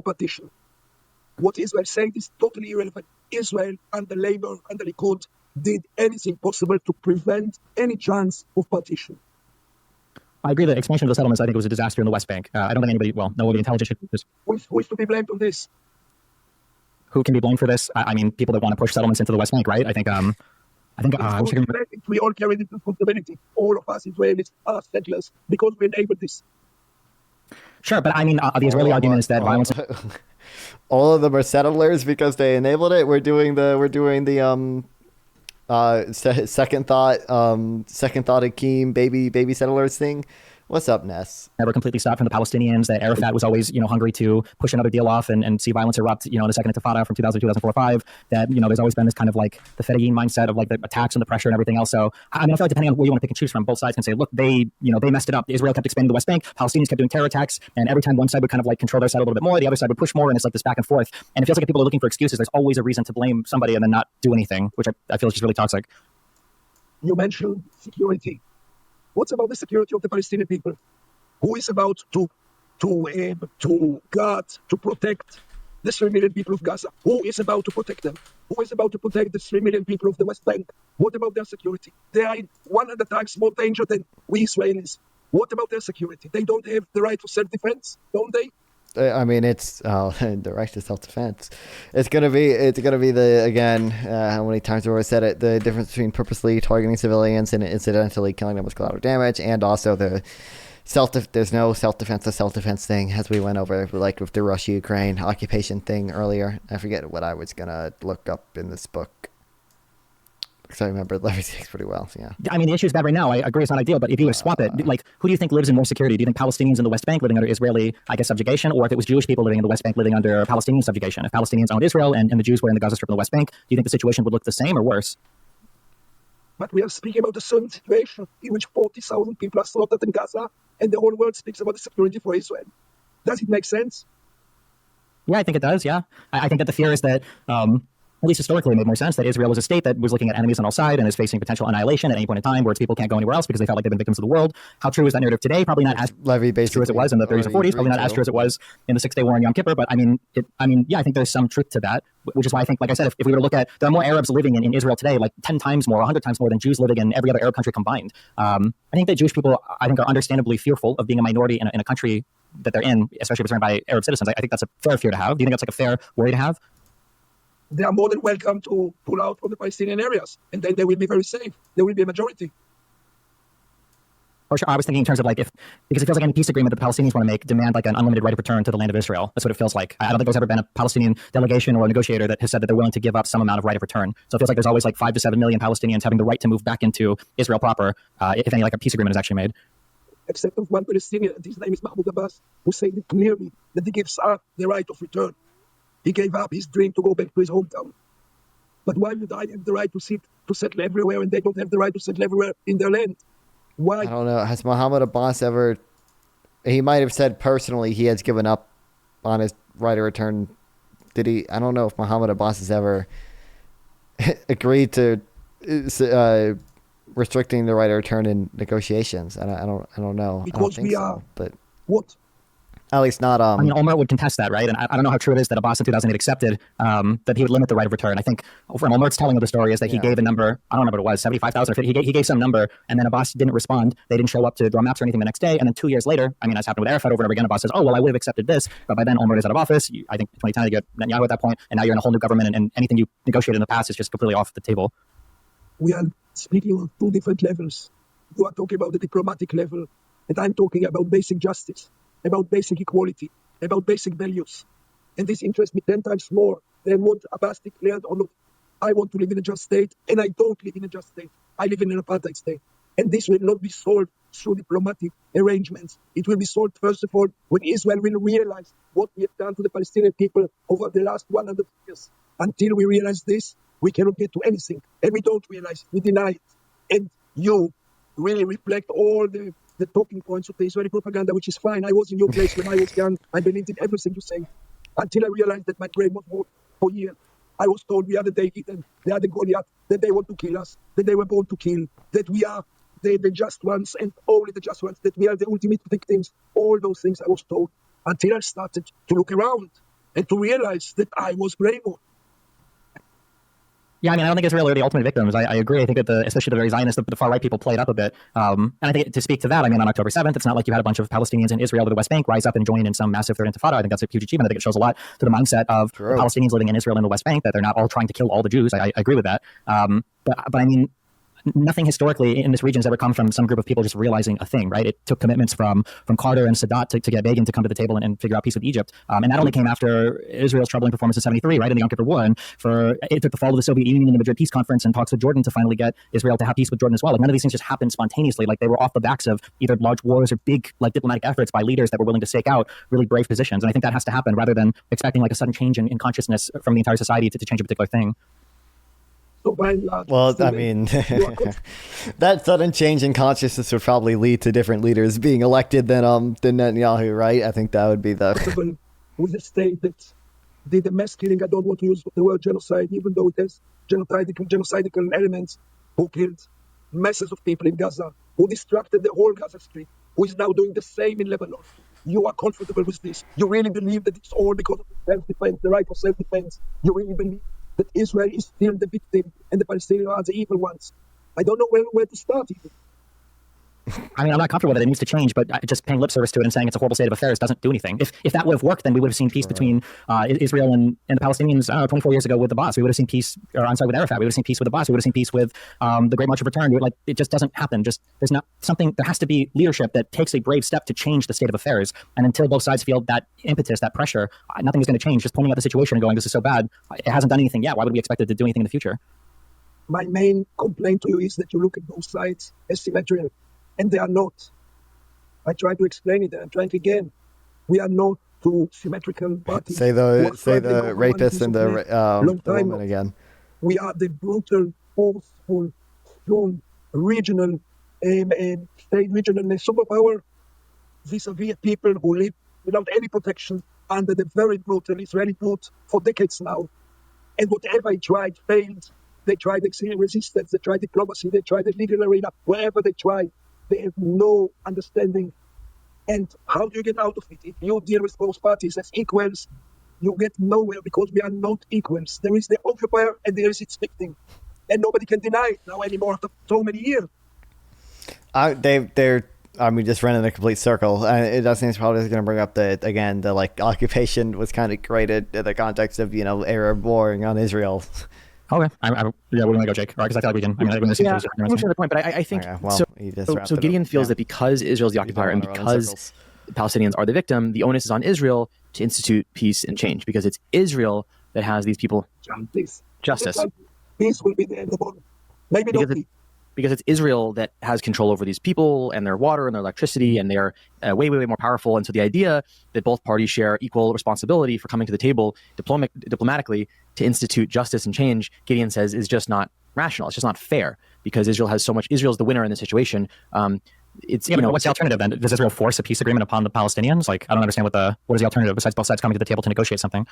partition. What Israel said is totally irrelevant. Israel under Labour, under Likud, did anything possible to prevent any chance of partition. I agree that expansion of the settlements, I think, was a disaster in the West Bank. I don't think anybody, nobody intelligent should. Who is to be blamed on this? Who can be blamed for this? I mean, people that want to push settlements into the West Bank, right? I think we all carry this responsibility. All of us Israelis are settlers because we enabled this. Sure, but I mean, the Israeli argument is that violence. All of them are settlers because they enabled it. We're doing the second thought Akeem baby settlers thing. What's up, Ness? Never completely stopped from the Palestinians. That Arafat was always, hungry to push another deal off and see violence erupt, in the Second Intifada from 2000 to 2004-05. That, there's always been this kind of like the Fedayeen mindset of like the attacks and the pressure and everything else. So, I mean, I feel like depending on where you want to pick and choose from, both sides can say, look, they messed it up. Israel kept expanding the West Bank. Palestinians kept doing terror attacks. And every time one side would kind of like control their side a little bit more, the other side would push more. And it's like this back and forth. And it feels like if people are looking for excuses, there's always a reason to blame somebody and then not do anything, which I feel is just really toxic. You mentioned security. What's about the security of the Palestinian people? Who is about to guard, to protect the 3 million people of Gaza? Who is about to protect them? Who is about to protect the 3 million people of the West Bank? What about their security? They are in 100 times more danger than we Israelis. What about their security? They don't have the right to self-defense, don't they? I mean, it's the right to self-defense. It's gonna be the again. How many times have I said it? The difference between purposely targeting civilians and incidentally killing them with collateral damage, and also the there's no self-defense thing, as we went over like with the Russia-Ukraine occupation thing earlier. I forget what I was gonna look up in this book. because I remember Levy speaks pretty well. So yeah. I mean, the issue is bad right now. I agree it's not ideal, but if you were to swap it, like, who do you think lives in more security? Do you think Palestinians in the West Bank living under Israeli, I guess, subjugation, or if it was Jewish people living in the West Bank living under Palestinian subjugation? If Palestinians owned Israel and the Jews were in the Gaza Strip in the West Bank, do you think the situation would look the same or worse? But we are speaking about a certain situation in which 40,000 people are slaughtered in Gaza, and the whole world speaks about the security for Israel. Does it make sense? Yeah, I think it does, yeah. I think that the fear is that, at least historically, it made more sense that Israel was a state that was looking at enemies on all sides and is facing potential annihilation at any point in time, where its people can't go anywhere else because they felt like they've been victims of the world. How true is that narrative today? Probably not as true as it was in the 30s and 40s, probably not as true as it was in the Six-Day War in Yom Kippur, but I mean, yeah, I think there's some truth to that, which is why I think, like I said, if we were to look at, there are more Arabs living in Israel today, like 10 times more, 100 times more than Jews living in every other Arab country combined. I think that Jewish people, I think, are understandably fearful of being a minority in a country that they're in, especially represented by Arab citizens. I think that's a fair fear to have. Do you think that's like a fair worry to have? They are more than welcome to pull out from the Palestinian areas, and then they will be very safe. There will be a majority. Or sure, I was thinking in terms of like, because it feels like any peace agreement that the Palestinians want to make demand like an unlimited right of return to the land of Israel. That's what it feels like. I don't think there's ever been a Palestinian delegation or a negotiator that has said that they're willing to give up some amount of right of return. So it feels like there's always like 5 to 7 million Palestinians having the right to move back into Israel proper, if any like a peace agreement is actually made. Except of one Palestinian, and his name is Mahmoud Abbas, who said it clearly that he gives up the right of return. He gave up his dream to go back to his hometown. But why would I have the right to settle everywhere and they don't have the right to settle everywhere in their land? Why? I don't know. Has Mahmoud Abbas ever... He might have said personally he has given up on his right of return. Did he? I don't know if Mahmoud Abbas has ever agreed to restricting the right of return in negotiations. I don't know. Because I don't think we are... so, but What? at least not... I mean, Olmert would contest that, right? And I don't know how true it is that Abbas in 2008 accepted that he would limit the right of return. I think from Olmert's telling of the story is that he gave a number, I don't know what it was, 75,000 or 50. He gave some number, and then Abbas didn't respond. They didn't show up to draw maps or anything the next day. And then 2 years later, I mean, as happened with Arafat over and over again, Abbas says, oh, well, I would have accepted this. But by then, Olmert is out of office. I think 2010, you get Netanyahu at that point, and now you're in a whole new government, and anything you negotiated in the past is just completely off the table. We are speaking on two different levels. You are talking about the diplomatic level, and I'm talking about basic justice, about basic equality, about basic values. And this interests me 10 times more than what Abbas declared or not. I want to live in a just state, and I don't live in a just state. I live in an apartheid state. And this will not be solved through diplomatic arrangements. It will be solved, first of all, when Israel will realize what we have done to the Palestinian people over the last 100 years. Until we realize this, we cannot get to anything. And we don't realize it. We deny it. And you really reflect all the talking points of the Israeli propaganda, which is fine. I was in your place when I was young. I believed in everything you say. Until I realized that my brain was wrong for years. I was told we are the David, they are the Goliath, that they want to kill us, that they were born to kill, that we are the just ones and only the just ones, that we are the ultimate victims. All those things I was told until I started to look around and to realize that I was brainwashed. Yeah, I mean, I don't think Israel are the ultimate victims. I agree. I think that especially the very Zionists, the far right people played up a bit. And I think to speak to that, I mean, on October 7th, it's not like you had a bunch of Palestinians in Israel or the West Bank rise up and join in some massive third intifada. I think that's a huge achievement. I think it shows a lot to the mindset of the Palestinians living in Israel and the West Bank, that they're not all trying to kill all the Jews. I agree with that. But I mean, nothing historically in this region has ever come from some group of people just realizing a thing, right? It took commitments from Carter and Sadat to get Begin to come to the table and figure out peace with Egypt. And that only came after Israel's troubling performance in 73, right, in the Yom Kippur War. And it took the fall of the Soviet Union and the Madrid Peace Conference and talks with Jordan to finally get Israel to have peace with Jordan as well. Like, none of these things just happened spontaneously. Like, they were off the backs of either large wars or big like diplomatic efforts by leaders that were willing to stake out really brave positions. And I think that has to happen rather than expecting like a sudden change in consciousness from the entire society to change a particular thing. So by and large, well, I mean, that sudden change in consciousness would probably lead to different leaders being elected than Netanyahu, right? I think that would be the... With a state that did a mass killing, I don't want to use the word genocide, even though it has genocidal elements, who killed masses of people in Gaza, who destructed the whole Gaza Strip, who is now doing the same in Lebanon. You are comfortable with this. You really believe that it's all because of self-defense, the right of self-defense. You really believe that Israel is still the victim and the Palestinians are the evil ones. I don't know where to start even. I mean, I'm not comfortable with it. It needs to change, but just paying lip service to it and saying it's a horrible state of affairs doesn't do anything. If that would have worked, then we would have seen peace between Israel and the Palestinians, 24 years ago with Abbas. We would have seen peace, or I'm sorry, with Arafat. We would have seen peace with Abbas. We would have seen peace with the Great March of Return. It just doesn't happen. There's not something, there has to be leadership that takes a brave step to change the state of affairs. And until both sides feel that impetus, that pressure, nothing is going to change. Just pointing out the situation and going, this is so bad, it hasn't done anything yet. Why would we expect it to do anything in the future? My main complaint to you is that you look at both sides as symmetrical, and they are not. I try to explain it, and I'm trying again. We are not two symmetrical parties. Say the rapist and the woman again. We are the brutal, forceful, strong, regional, state regional superpower vis-a-vis people who live without any protection under the very brutal Israeli put for decades now. And whatever I tried failed. They tried extreme resistance, they tried diplomacy, they tried the legal arena. Wherever they try, they have no understanding. And how do you get out of it? If you deal with both parties as equals, you get nowhere because we are not equals. There is the occupier and there is its victim. And nobody can deny it now anymore after so many years. We just ran in a complete circle. It does seem it's probably going to bring up the like occupation was kind of created in the context of, Arab warring on Israel. Okay. Yeah, we're going to go, Jake. All right, because I feel like we can. I'm going to the point, but I think so Gideon feels that because Israel's the occupier and because the Palestinians are the victim, the onus is on Israel to institute peace and change because it's Israel that has these people. Justice. Peace will be the end of all. Maybe not peace. Because it's Israel that has control over these people and their water and their electricity, and they're way, way, way more powerful. And so the idea that both parties share equal responsibility for coming to the table diplomatically to institute justice and change, Gideon says, is just not rational. It's just not fair because Israel has so much. Israel's the winner in this situation. What's the alternative then? Does Israel force a peace agreement upon the Palestinians? Like, I don't understand what is the alternative besides both sides coming to the table to negotiate something?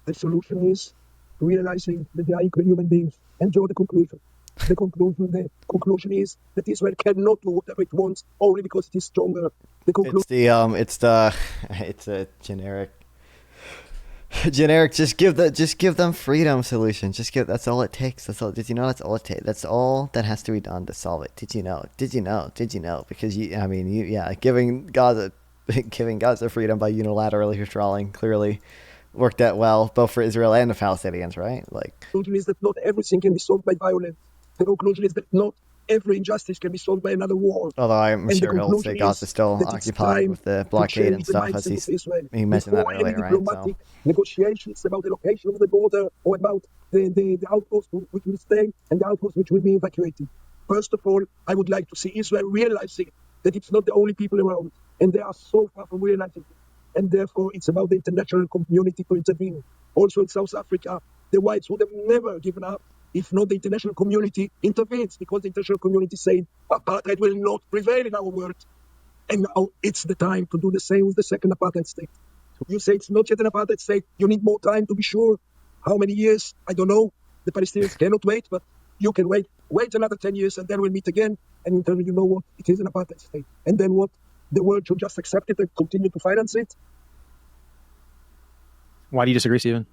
The solution is realizing that they are equal human beings and draw the conclusion. The conclusion is that Israel cannot do whatever it wants only because it is stronger. It's a generic. Just give them freedom solution. That's all it takes. That's all. Did you know that's all it takes? That's all that has to be done to solve it. Did you know? Because giving Gaza freedom by unilaterally withdrawing clearly worked out well both for Israel and the Palestinians, right? The conclusion is that not everything can be solved by violence. The conclusion is that not every injustice can be solved by another war. Although I'm sure he'll say Gaza's still occupied with the blockade and stuff, as he mentioned that earlier, right? So negotiations about the location of the border or about the outpost which will stay and the outpost which will be evacuated. First of all, I would like to see Israel realizing that it's not the only people around, and they are so far from realizing it. And therefore, it's about the international community to intervene. Also in South Africa, the whites would have never given up if not the international community intervenes, because the international community is saying apartheid will not prevail in our world. And now it's the time to do the same with the second apartheid state. You say it's not yet an apartheid state. You need more time to be sure. How many years? I don't know. The Palestinians cannot wait, but you can wait. Wait another 10 years and then we'll meet again. And tell you know what? It is an apartheid state. And then what? The world should just accept it and continue to finance it. Why do you disagree, Stephen?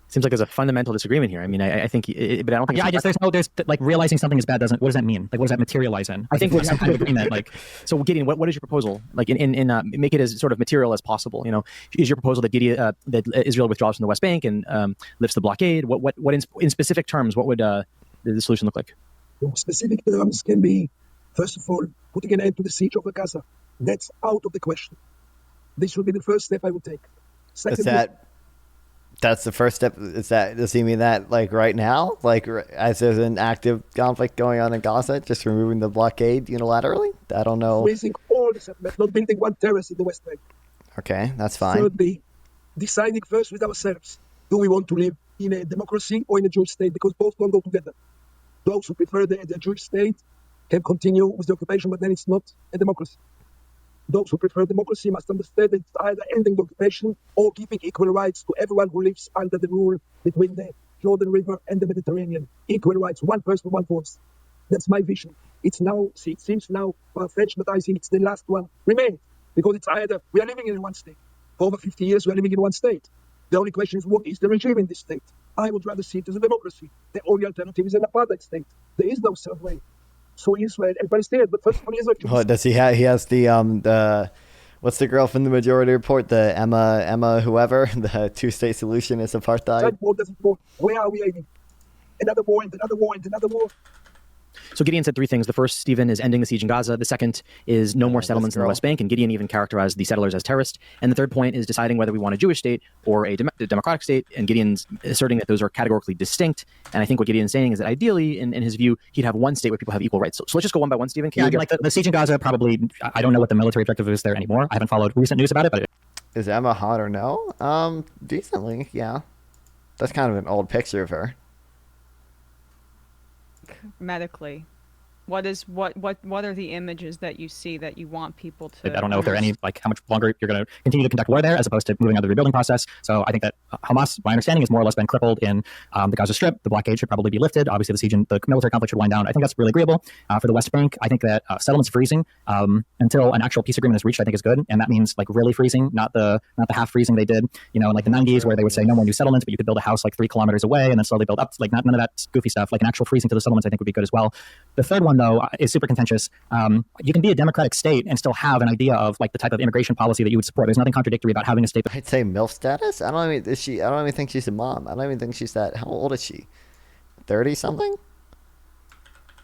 Seems like there's a fundamental disagreement here. I mean, I think, but I don't think. Yeah, there's like realizing something is bad doesn't. What does that mean? Like, what does that materialize in? I think there's some kind of agreement. Like, so Gideon, what is your proposal? Like, make it as sort of material as possible. Is your proposal that that Israel withdraws from the West Bank and lifts the blockade? What in specific terms? What would the solution look like? Specific terms can be, first of all, putting an end to the siege of Gaza. That's out of the question. This would be the first step I would take. Secondly, That's the first step. Does he mean that like right now? Like as there's an active conflict going on in Gaza, just removing the blockade unilaterally? I don't know. Raising all the settlements, not building one terrace in the West Bank. Okay, that's fine. Thirdly, deciding first with ourselves. Do we want to live in a democracy or in a Jewish state? Because both don't go together. Those who prefer the Jewish state can continue with the occupation, but then it's not a democracy. Those who prefer democracy must understand that it's either ending the occupation or giving equal rights to everyone who lives under the rule between the Jordan River and the Mediterranean. Equal rights, one person, one voice. That's my vision. It seems now far-fetched, but I think it's the last one remains. Because it's either we are living in one state. For over 50 years, we are living in one state. The only question is, what is the regime in this state? I would rather see it as a democracy. The only alternative is an apartheid state. There is no third way. So Israel and Palestine, but first of all, Israel. What does he have? He has the what's the girl from the Majority Report? The Emma whoever. The two-state solution is apartheid. Where are we aiming? Another war and another war and another war. So Gideon said three things. The first, Stephen, is ending the siege in Gaza. The second is no more settlements in the West Bank, and Gideon even characterized the settlers as terrorists. And the third point is deciding whether we want a Jewish state or a democratic state, and Gideon's asserting that those are categorically distinct. And I think what Gideon's saying is that ideally, in his view, he'd have one state where people have equal rights. So let's just go one by one, Stephen. Like the siege in Gaza, probably, I don't know what the military objective is there anymore. I haven't followed recent news about it, but... Is Emma hot or no? Decently, yeah. That's kind of an old picture of her. Medically, what are the images that you see that you want people to? I don't know if there are any, like, how much longer you're going to continue to conduct war there as opposed to moving on to the rebuilding process. So I think that Hamas, my understanding, has more or less been crippled in the Gaza Strip. The blockade should probably be lifted. Obviously, the siege and the military conflict should wind down. I think that's really agreeable. For the West Bank, I think that settlements freezing until an actual peace agreement is reached, I think is good. And that means like really freezing, not the half freezing they did, in like the 90s where they would say no more new settlements, but you could build a house like 3 kilometers away and then slowly build up. Like none of that goofy stuff. Like an actual freezing to the settlements, I think would be good as well. The third one, though, is super contentious. You can be a democratic state and still have an idea of like the type of immigration policy that you would support. There's nothing contradictory about having a state. I'd say MILF status. I don't even think she's a mom. I don't even think she's that. How old is she? 30 something?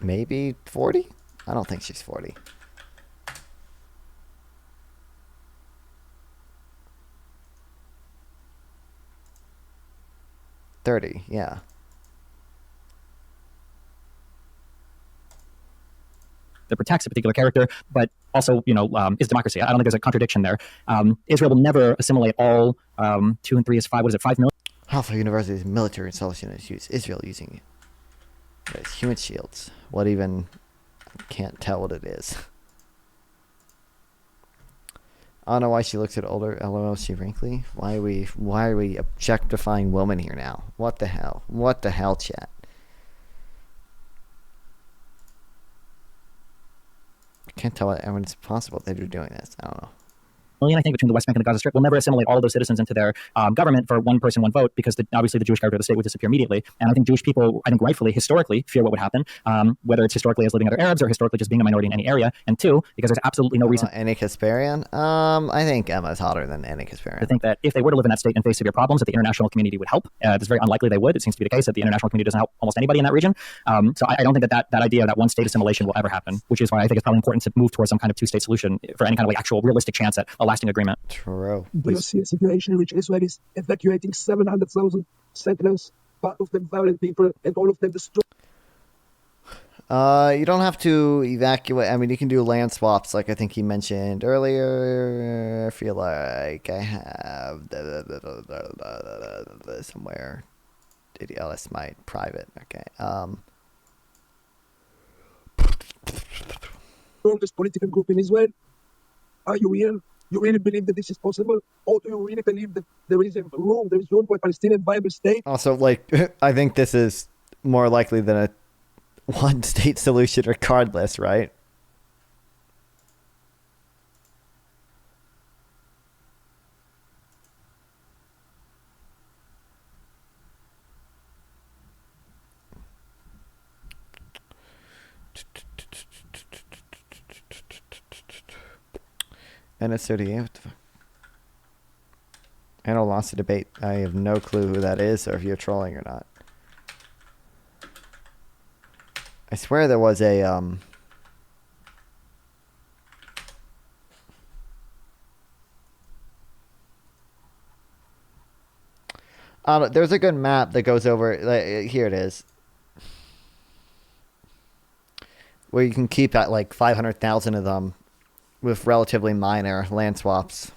Maybe 40? I don't think she's 40. Yeah. That protects a particular character, but also, is democracy. I don't think there's a contradiction there. Israel will never assimilate all 2 and 3 is 5. What is it? 5 million? Half of University's military installation is Israel using it. It's human shields. What even? I can't tell what it is. I don't know why she looks at older. LOL, she wrinkly. Why are we objectifying women here now? What the hell? What the hell, chat? Can't tell when it's possible that they're doing this. I don't know. I think, between the West Bank and the Gaza Strip will never assimilate all of those citizens into their government for one person, one vote, because obviously the Jewish character of the state would disappear immediately. And I think Jewish people, rightfully, historically, fear what would happen, whether it's historically as living under Arabs or historically just being a minority in any area. And two, because there's absolutely no reason. Any Kasparian? I think Emma's hotter than any Kasparian. I think that if they were to live in that state and face severe problems, that the international community would help. It's very unlikely they would. It seems to be the case that the international community doesn't help almost anybody in that region. So I don't think that idea of that one state assimilation will ever happen, which is why I think it's probably important to move towards some kind of two-state solution for any kind of actual realistic chance at a lasting agreement. True. Do you see a situation in which Israel is evacuating 700,000 settlers, part of them violent people, and all of them destroyed? You don't have to evacuate. I mean, you can do land swaps, like I think he mentioned earlier. I feel like I have somewhere. Oh, that's my private. Okay. Strongest political group in Israel. Are you real? You really believe that this is possible? Or do you really believe that there is room for a Palestinian viable state? Also, I think this is more likely than a one-state solution regardless, right? NS38, what the fuck? Anna lost the debate. I have no clue who that is or if you're trolling or not. I swear there was a there's a good map that goes over here it is. Where you can keep at like 500,000 of them with relatively minor land swaps.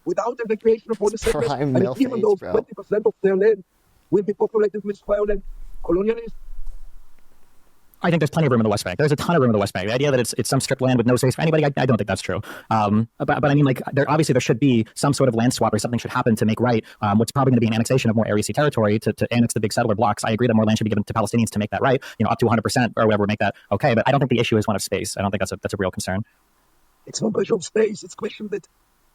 Without evacuation of all the settlers, Prime and even though 20% of their land will be populated with violent colonialists. I think there's plenty of room in the West Bank. There's a ton of room in the West Bank. The idea that it's some strip land with no space for anybody, I don't think that's true. But I mean, there should be some sort of land swap or something should happen to make right what's probably going to be an annexation of more Area C territory to annex the big settler blocks. I agree that more land should be given to Palestinians to make that right, up to 100% or whatever, make that okay. But I don't think the issue is one of space. I don't think that's a real concern. It's not a question of space. It's a question that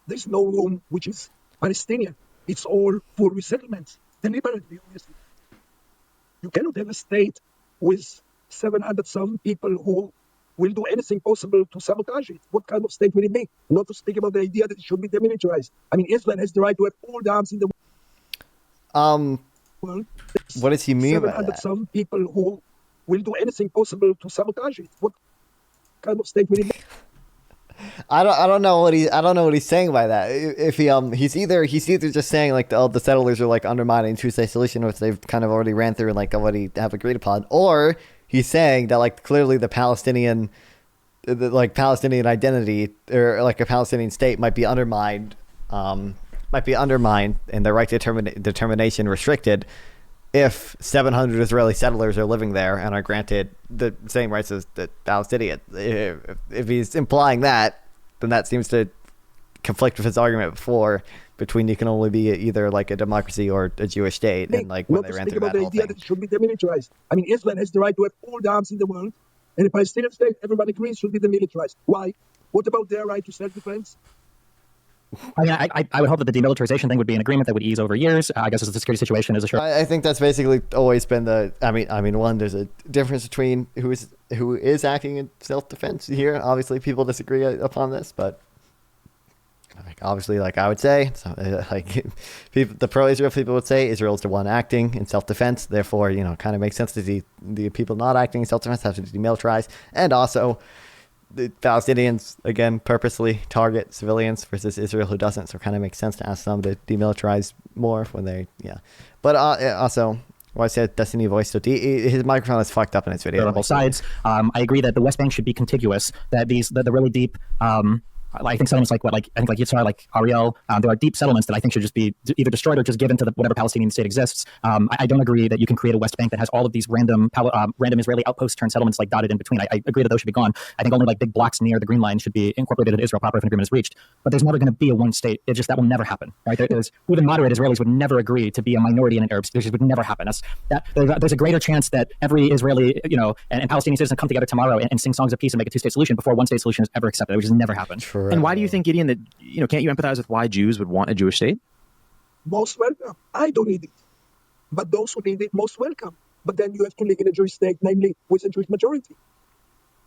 there's no room which is Palestinian. It's all for resettlement, deliberately, obviously. You cannot have a state with 700,000 people who will do anything possible to sabotage it. What kind of state will it be? Not to speak about the idea that it should be demilitarized. I mean, Israel has the right to have all the arms in the world. What does he mean by that? 700,000 people who will do anything possible to sabotage it. What kind of state will it be? I don't know what he's saying by that. If he's either just saying like the settlers are like undermining two-state solution, which they've kind of already ran through and like already have agreed upon, or he's saying that like clearly the Palestinian identity or like a Palestinian state might be undermined, and their right to determination restricted if 700 Israeli settlers are living there and are granted the same rights as the Palestinians. If he's implying that, then that seems to conflict with his argument before between you can only be either like a democracy or a Jewish state, and like when they ran through that whole thing. That it should be demilitarized. I mean, Israel has the right to have all the arms in the world, and the Palestinian state, everybody agrees, should be demilitarized. Why? What about their right to self-defense? I mean, I would hope that the demilitarization thing would be an agreement that would ease over years. I guess as the security situation is assured. I think that's basically always been the. I mean, one, there's a difference between who is acting in self-defense here. Obviously, people disagree upon this, but like obviously, like I would say, like the pro-Israel people would say, Israel's the one acting in self-defense. Therefore, it kind of makes sense that the people not acting in self-defense have to demilitarize, and also the Palestinians, again, purposely target civilians versus Israel, who doesn't. So it kind of makes sense to ask them to demilitarize more when they, yeah. But also, I said Destiny voice, so his microphone is fucked up in his video. On both sides. I agree that the West Bank should be contiguous, that the really deep, I think settlements like Yitzhar, like Ariel, there are deep settlements that I think should just be either destroyed or just given to whatever Palestinian state exists. I don't agree that you can create a West Bank that has all of these random Israeli outposts turned settlements like dotted in between. I agree that those should be gone. I think only like big blocks near the Green Line should be incorporated into Israel proper if an agreement is reached. But there's never going to be a one state. That will never happen. Right? Even moderate Israelis would never agree to be a minority in an Arab state. This would never happen. There's a greater chance that every Israeli, and Palestinian citizen come together tomorrow and sing songs of peace and make a two-state solution before one state solution is ever accepted, which has never happened. True. And why do you think, Gideon, that can't you empathize with why Jews would want a Jewish state? Most welcome. I don't need it, but those who need it, most welcome. But then you have to live in a Jewish state, namely with a Jewish majority.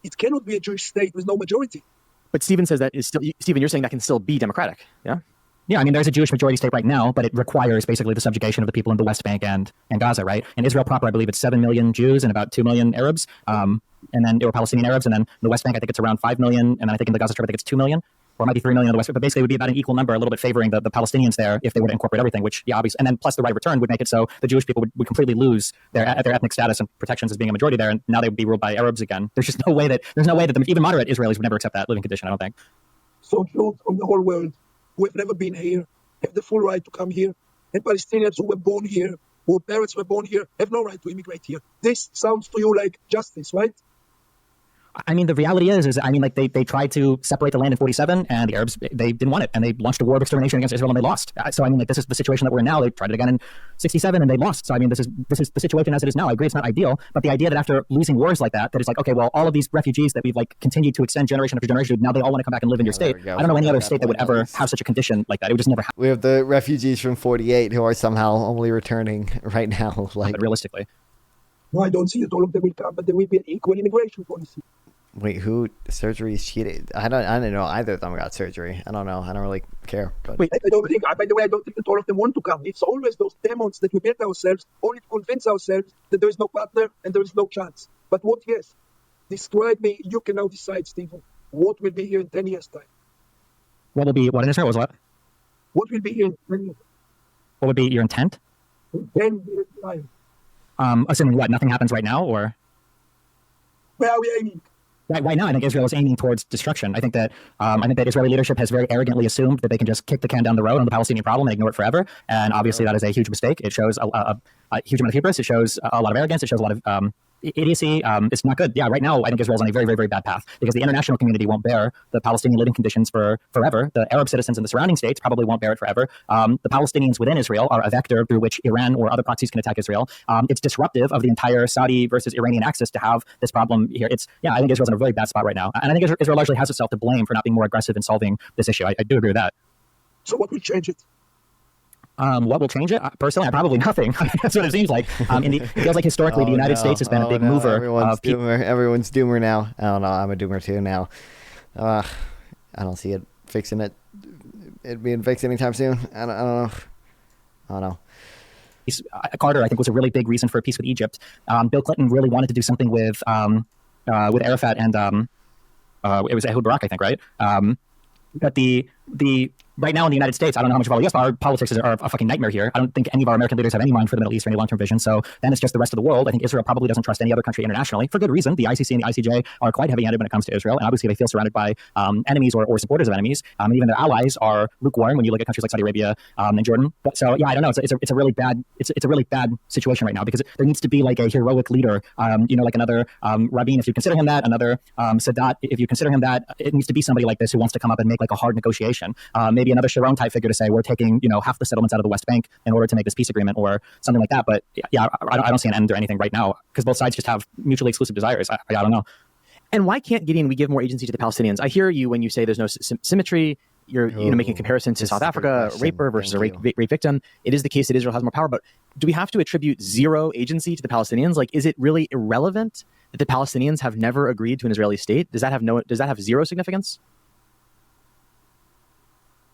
It cannot be a Jewish state with no majority. But Stephen says that is still. Stephen, you're saying that can still be democratic, yeah? Yeah, I mean, there's a Jewish majority state right now, but it requires basically the subjugation of the people in the West Bank and Gaza, right? In Israel proper, I believe it's 7 million Jews and about 2 million Arabs. And then there were Palestinian Arabs, and then in the West Bank, I think it's around 5 million, and then I think in the Gaza Strip, I think it's 2 million. Or it might be 3 million in the West, but basically it would be about an equal number, a little bit favoring the Palestinians there if they were to incorporate everything, which, yeah, obviously, and then plus the right of return would make it so the Jewish people would completely lose their ethnic status and protections as being a majority there, and now they would be ruled by Arabs again. There's no way that even moderate Israelis would never accept that living condition, I don't think. So Jews from the whole world who have never been here have the full right to come here, and Palestinians who were born here, whose parents were born here, have no right to immigrate here. This sounds to you like justice, right? I mean, the reality is I mean, like they tried to separate the land in 47, and the Arabs, they didn't want it, and they launched a war of extermination against Israel, and they lost. So I mean, like this is the situation that we're in now. They tried it again in 67, and they lost. So I mean, this is the situation as it is now. I agree, it's not ideal, but the idea that after losing wars like that it's like, okay, well, all of these refugees that we've like continued to extend generation after generation, now they all want to come back and live in your state. I don't know any other state that would ever have such a condition like that. It would just never happen. We have the refugees from 48 who are somehow only returning right now. Like, but realistically, no, I don't see that all of them will come, but there will be an equal immigration policy. Wait, who surgery is cheated? I don't know either of them got surgery. I don't know. I don't really care. But wait, I don't think. By the way, I don't think that all of them want to come. It's always those demons that we build ourselves, only to convince ourselves that there is no partner and there is no chance. But what? Yes, describe me. You can now decide, Stephen. What will be here in 10 years' time? What will be what in Israel was what? What will be here in 10 years? What would be your intent? In 10 years' time. Assuming what? Nothing happens right now, or where are we aiming? Right now, I think Israel is aiming towards destruction. I think that Israeli leadership has very arrogantly assumed that they can just kick the can down the road on the Palestinian problem and ignore it forever. And obviously, that is a huge mistake. It shows a huge amount of hubris. It shows a lot of arrogance. It shows a lot of idiocy. It's not good. Yeah, right now, I think Israel's on a very, very, very bad path because the international community won't bear the Palestinian living conditions for forever. The Arab citizens in the surrounding states probably won't bear it forever. The Palestinians within Israel are a vector through which Iran or other proxies can attack Israel. It's disruptive of the entire Saudi versus Iranian axis to have this problem here. I think Israel's in a really bad spot right now. And I think Israel largely has itself to blame for not being more aggressive in solving this issue. I do agree with that. So what will change it? What will change it? Personally, probably nothing. That's what it seems like. It feels like historically the United States has been a big mover. Everyone's doomer now. I don't know. I'm a doomer too now. I don't see it fixing it. It being fixed anytime soon. I don't know. Carter, I think, was a really big reason for a peace with Egypt. Bill Clinton really wanted to do something with Arafat and it was Ehud Barak, I think, right? But the right now in the United States, I don't know how much of all U.S. Our politics are a fucking nightmare here. I don't think any of our American leaders have any mind for the Middle East or any long-term vision. So then it's just the rest of the world. I think Israel probably doesn't trust any other country internationally for good reason. The ICC and the ICJ are quite heavy-handed when it comes to Israel, and obviously they feel surrounded by enemies or supporters of enemies. Even their allies are lukewarm when you look at countries like Saudi Arabia and Jordan. But so yeah, I don't know. It's a really bad situation right now because there needs to be like a heroic leader. Like another Rabin, if you consider him that, another Sadat, if you consider him that, it needs to be somebody like this who wants to come up and make like a hard negotiation. Maybe another Sharon type figure to say we're taking half the settlements out of the West Bank in order to make this peace agreement or something like that. But yeah, I don't see an end or anything right now because both sides just have mutually exclusive desires. I don't know. And why can't, Gideon, we give more agency to the Palestinians? I hear you when you say there's no symmetry. You're making a comparison to South Africa, a raper versus a rape victim. It is the case that Israel has more power, but do we have to attribute zero agency to the Palestinians? Like, is it really irrelevant that the Palestinians have never agreed to an Israeli state? Does that have zero significance?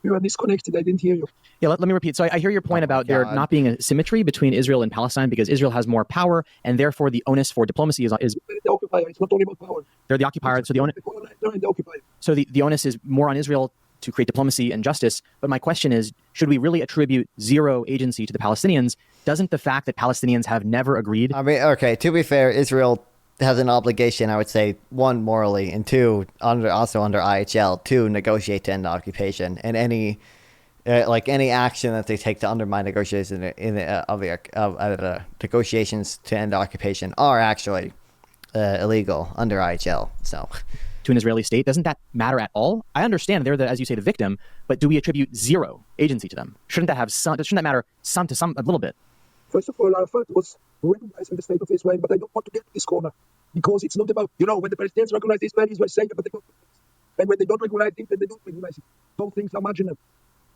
You are disconnected. I didn't hear you. Yeah, let me repeat. So I hear your point about there not being a symmetry between Israel and Palestine because Israel has more power, and therefore the onus for diplomacy is the occupier. It's not only about power. They're the occupier. So the onus. So the onus is more on Israel to create diplomacy and justice. But my question is, should we really attribute zero agency to the Palestinians? Doesn't the fact that Palestinians have never agreed? I mean, okay. To be fair, Israel has an obligation, I would say, one, morally, and two, also under IHL, to negotiate to end occupation. And any action that they take to undermine negotiations negotiations to end occupation are actually illegal under IHL. So, to an Israeli state, doesn't that matter at all? I understand they're as you say, the victim, but do we attribute zero agency to them? Shouldn't that matter a little bit? First of all, Arafat was recognizing the state of Israel, but I don't want to get to this corner because it's not about, when the Palestinians recognize Israel is saying that they don't. And when they don't recognize it, then they don't recognize it. Both things are marginal.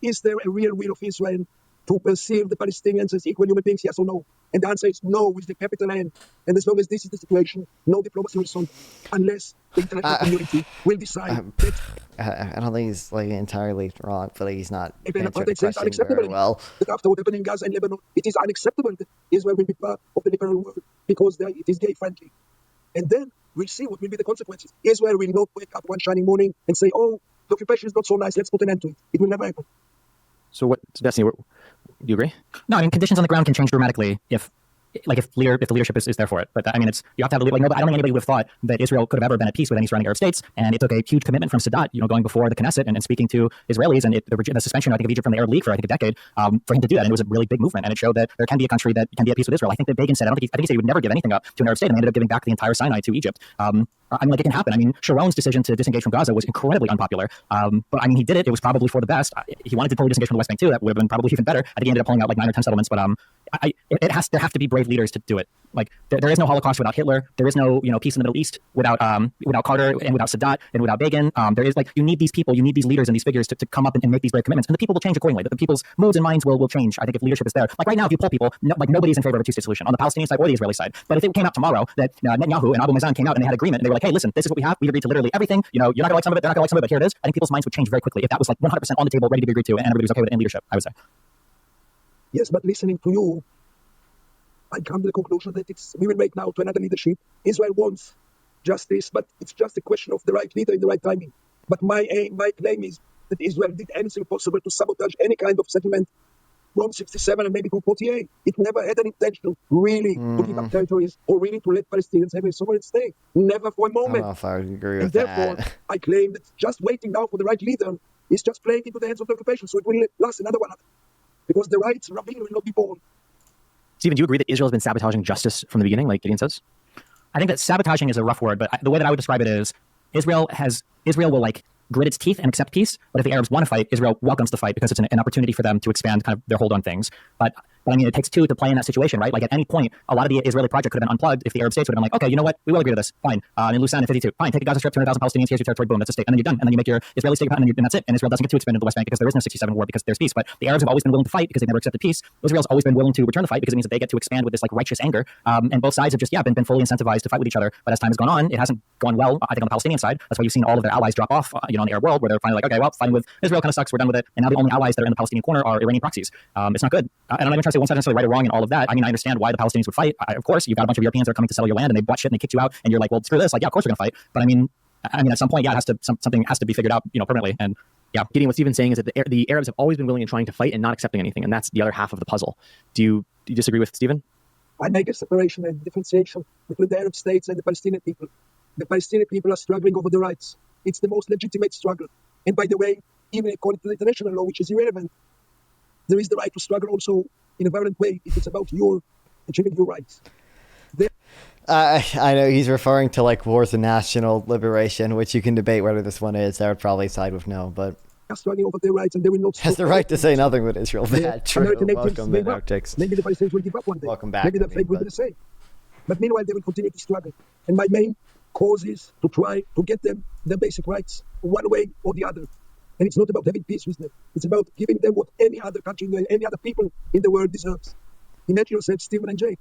Is there a real will of Israel to perceive the Palestinians as equal human beings, yes or no? And the answer is no, with the capital N. And as long as this is the situation, no diplomacy will solve unless the international community will decide that. I don't think he's entirely wrong, but he's not answering the question very well. That after what happened in Gaza and Lebanon, it is unacceptable that Israel will be part of the liberal world because it is gay-friendly. And then we'll see what will be the consequences. Israel will not wake up one shining morning and say, oh, the occupation is not so nice, let's put an end to it. It will never happen. So what, Destiny, do you agree? No, I mean, conditions on the ground can change dramatically if the leadership is there for it. But I mean, you have to have I don't think anybody would have thought that Israel could have ever been at peace with any surrounding Arab states. And it took a huge commitment from Sadat, going before the Knesset and speaking to Israelis and the suspension, I think, of Egypt from the Arab League for I think a decade for him to do that. And it was a really big movement. And it showed that there can be a country that can be at peace with Israel. I think that Begin said, I think he said he would never give anything up to an Arab state, and they ended up giving back the entire Sinai to Egypt. I mean, it can happen. I mean, Sharon's decision to disengage from Gaza was incredibly unpopular. But I mean, he did it. It was probably for the best. He wanted to totally disengage from the West Bank too. That would have been probably even better. I think he ended up pulling out 9 or 10 settlements. But there have to be brave leaders to do it. There is no Holocaust without Hitler. There is no peace in the Middle East without Carter and without Sadat and without Begin. There is you need these people, you need these leaders and these figures to come up and make these brave commitments. And the people will change accordingly. The people's moods and minds will change. I think if leadership is there. Right now, if you poll people, nobody's in favor of a two-state solution on the Palestinian side or the Israeli side. But if it came out tomorrow that Netanyahu and Abu Mazen came out and they had agreement and they were like, hey, listen, this is what we have. We've agreed to literally everything. You're not gonna like some of it. They're not gonna like some of it. But here it is. I think people's minds would change very quickly if that was 100% on the table, ready to be agreed to, and everybody was okay with it in leadership. I would say. Yes, but listening to you, I come to the conclusion that we will make now to another leadership. Israel wants justice, but it's just a question of the right leader in the right timing. But my claim is that Israel did anything possible to sabotage any kind of settlement from 67 and maybe from 48. It never had an intention really to give up territories or really to let Palestinians have a sovereign state. Never for a moment. I don't know if I would agree with therefore, that. I claim that just waiting now for the right leader is just playing into the hands of the occupation. So it will last another one. Because the right Rabin will not be born. Stephen, do you agree that Israel has been sabotaging justice from the beginning, like Gideon says? I think that sabotaging is a rough word, but the way that I would describe it is Israel will grit its teeth and accept peace, but if the Arabs want to fight, Israel welcomes the fight because it's an opportunity for them to expand kind of their hold on things. But I mean, it takes two to play in that situation, right? At any point, a lot of the Israeli project could have been unplugged if the Arab states would have been like, okay, you know what? We will agree to this. Fine. In Lausanne in 52. Fine. Take a Gaza Strip, 200,000 Palestinians, here's your territory, boom, that's a state. And then you're done. And then you make your Israeli state, and that's it. And Israel doesn't get to expand into the West Bank because there is no 67 war because there's peace. But the Arabs have always been willing to fight because they never accepted peace. Israel's always been willing to return the fight because it means that they get to expand with this righteous anger. And both sides have just, been fully incentivized to fight with each other. But as time has gone on, it hasn't gone well, I think, on the Palestinian side. That's why you've seen all of their allies drop off, in the Arab world, where they're finally like, okay, well, fighting with Israel kind of sucks. We're done with it. And now the only allies that are in the Palestinian corner are Iranian proxies. It's not good. And I'm not even trying to say one's not necessarily right or wrong in all of that. I mean, I understand why the Palestinians would fight. Of course, you've got a bunch of Europeans that are coming to settle your land, and they bought shit and they kicked you out, and you're like, well, screw this. Like, yeah, of course we're gonna fight. But I mean, at some point, yeah, something has to be figured out, permanently. And yeah, Gideon, what Stephen's saying is that the Arabs have always been willing and trying to fight and not accepting anything, and that's the other half of the puzzle. Do you disagree with Stephen? I make a separation and differentiation between the Arab states and the Palestinian people. The Palestinian people are struggling over the rights. It's the most legitimate struggle. And by the way, even according to the international law, which is irrelevant, there is the right to struggle also in a violent way if it's about your achieving your rights. I know he's referring to like wars of national liberation, which you can debate whether this one is. I would probably side with no, but are struggling over their rights, and they will not has the right to say nothing with Israel. Bad, true. American Welcome, maybe the Palestinians will give up one day. Welcome back. Maybe the fate will be the same. But meanwhile, they will continue to struggle. And my main cause is to try to get them their basic rights one way or the other. And it's not about having peace with them. It's about giving them what any other country, any other people in the world deserves. Imagine yourself, Stephen and Jay.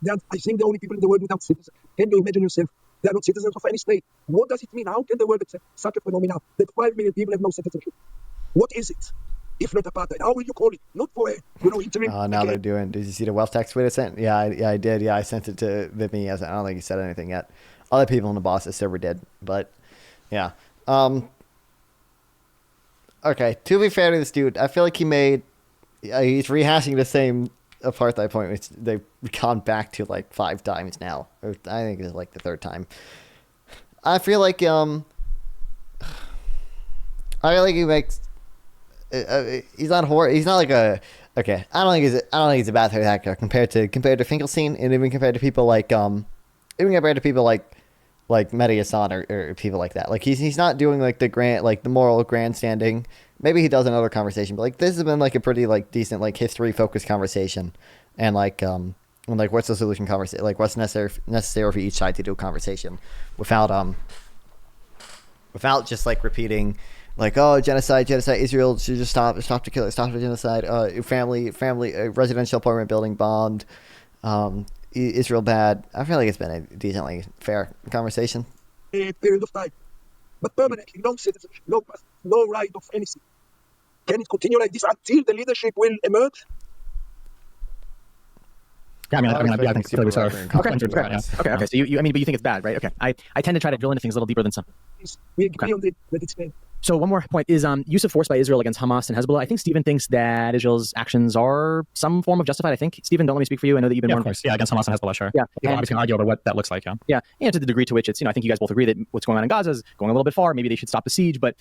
They are, I think, the only people in the world without citizens. Can you imagine yourself? They are not citizens of any state. What does it mean? How can the world accept such a phenomenon that 5 million people have no citizenship? What is it, if not apartheid? How will you call it? Not for interim. Oh, now they're doing. Did you see the wealth tax tweet I sent? Yeah, I did. Yeah, I sent it to Vippy. I don't think he said anything yet. Other people in the bosses server did, but yeah. Okay, to be fair to this dude, I feel like he's rehashing the same apartheid point, which they've gone back to like 5 times now. Or I think it's like the 3rd time. I feel like he makes. He's not horrible. He's not like a. Okay, I don't think he's a bad third actor compared to Finkelstein, and even compared to people like Mehdi Hassan or people like that. Like he's not doing like the moral grandstanding. Maybe he does another conversation, but like this has been like a pretty like decent like history focused conversation, and like what's the solution conversation, like what's necessary for each side to do a conversation without just like repeating like, oh, genocide, Israel should just stop the killing, stop the genocide, family residential apartment building bombed, Israel bad. I feel like it's been a decently fair conversation. A period of time, but permanently, no citizenship, no right of anything. Can it continue like this until the leadership will emerge? Yeah, I think clearly so. Okay. So you but you think it's bad, right? Okay. I tend to try to drill into things a little deeper than some. We agree on it, but it's bad. So one more point is use of force by Israel against Hamas and Hezbollah. I think Stephen thinks that Israel's actions are some form of justified. I think. Stephen, don't let me speak for you. I know that you've been of course. Yeah, against Hamas and Hezbollah, sure. Yeah. People obviously can argue over what that looks like, yeah. Yeah, and to the degree to which it's, I think you guys both agree that what's going on in Gaza is going a little bit far. Maybe they should stop the siege. But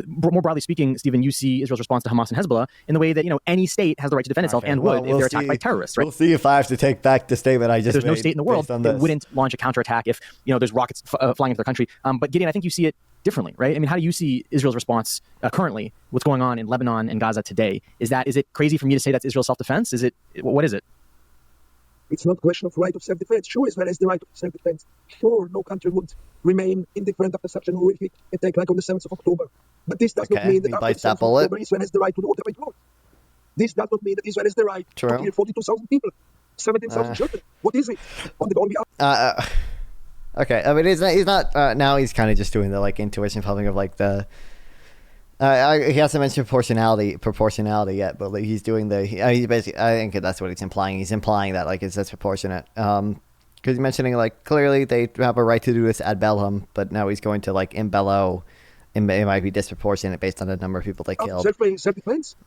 more broadly speaking, Stephen, you see Israel's response to Hamas and Hezbollah in the way that, any state has the right to defend itself and would if they're attacked by terrorists, right? We'll see if I have to take back the statement I just There's made no state in the world that wouldn't launch a counterattack if, there's rockets flying into their country. But Gideon, I think you see it differently, right? I mean, how do you see Israel's response currently? What's going on in Lebanon and Gaza today? Is it crazy for me to say that's Israel's self-defense? What is it? It's not a question of right of self-defense. Sure, Israel has the right of self-defense. Sure, no country would remain indifferent after such an horrific attack like on the 7th of October. But this does not mean that after the 7th of October, Israel has the right to do whatever it wants. This does not mean that Israel has the right to kill 42,000 people, 17,000 children. What is it? Okay, I mean, he's not. Now he's kind of just doing the like intuition pumping of like the. He hasn't mentioned proportionality yet, but like, he's doing the. He basically, I think that's what he's implying. He's implying that like it's disproportionate. Because he's mentioning like clearly they have a right to do this ad bellum, but now he's going to like embellow. It might be disproportionate based on the number of people they killed. Self-defense.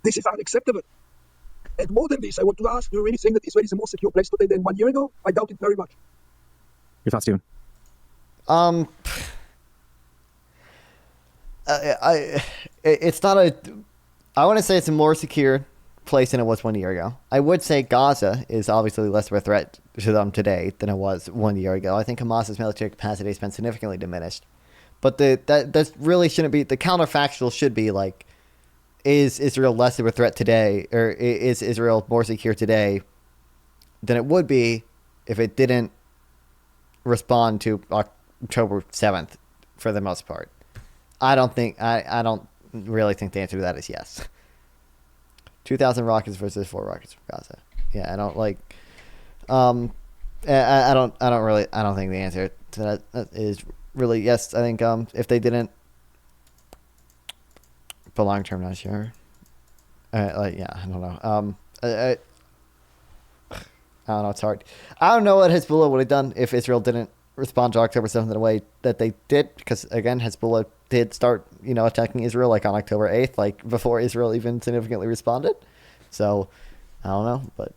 This is unacceptable. And more than this, I want to ask: do you really think that Israel is a more secure place today than 1 year ago? I doubt it very much. Your thoughts, Stephen? It's not a. I want to say it's a more secure place than it was 1 year ago. I would say Gaza is obviously less of a threat to them today than it was 1 year ago. I think Hamas's military capacity has been significantly diminished. But that really shouldn't be. The counterfactual should be like, is Israel less of a threat today, or is Israel more secure today than it would be if it didn't respond to October 7th for the most part? I don't really think the answer to that is yes. 2,000 rockets versus 4 rockets from Gaza. Yeah, I don't like. I don't think the answer to that is really yes. I think if they didn't, but long term, not sure. I don't know. I don't know. It's hard. I don't know what Hezbollah would have done if Israel didn't respond to October 7th in the way that they did. Because, again, Hezbollah did start, attacking Israel, like, on October 8th, like, before Israel even significantly responded. So, I don't know, but...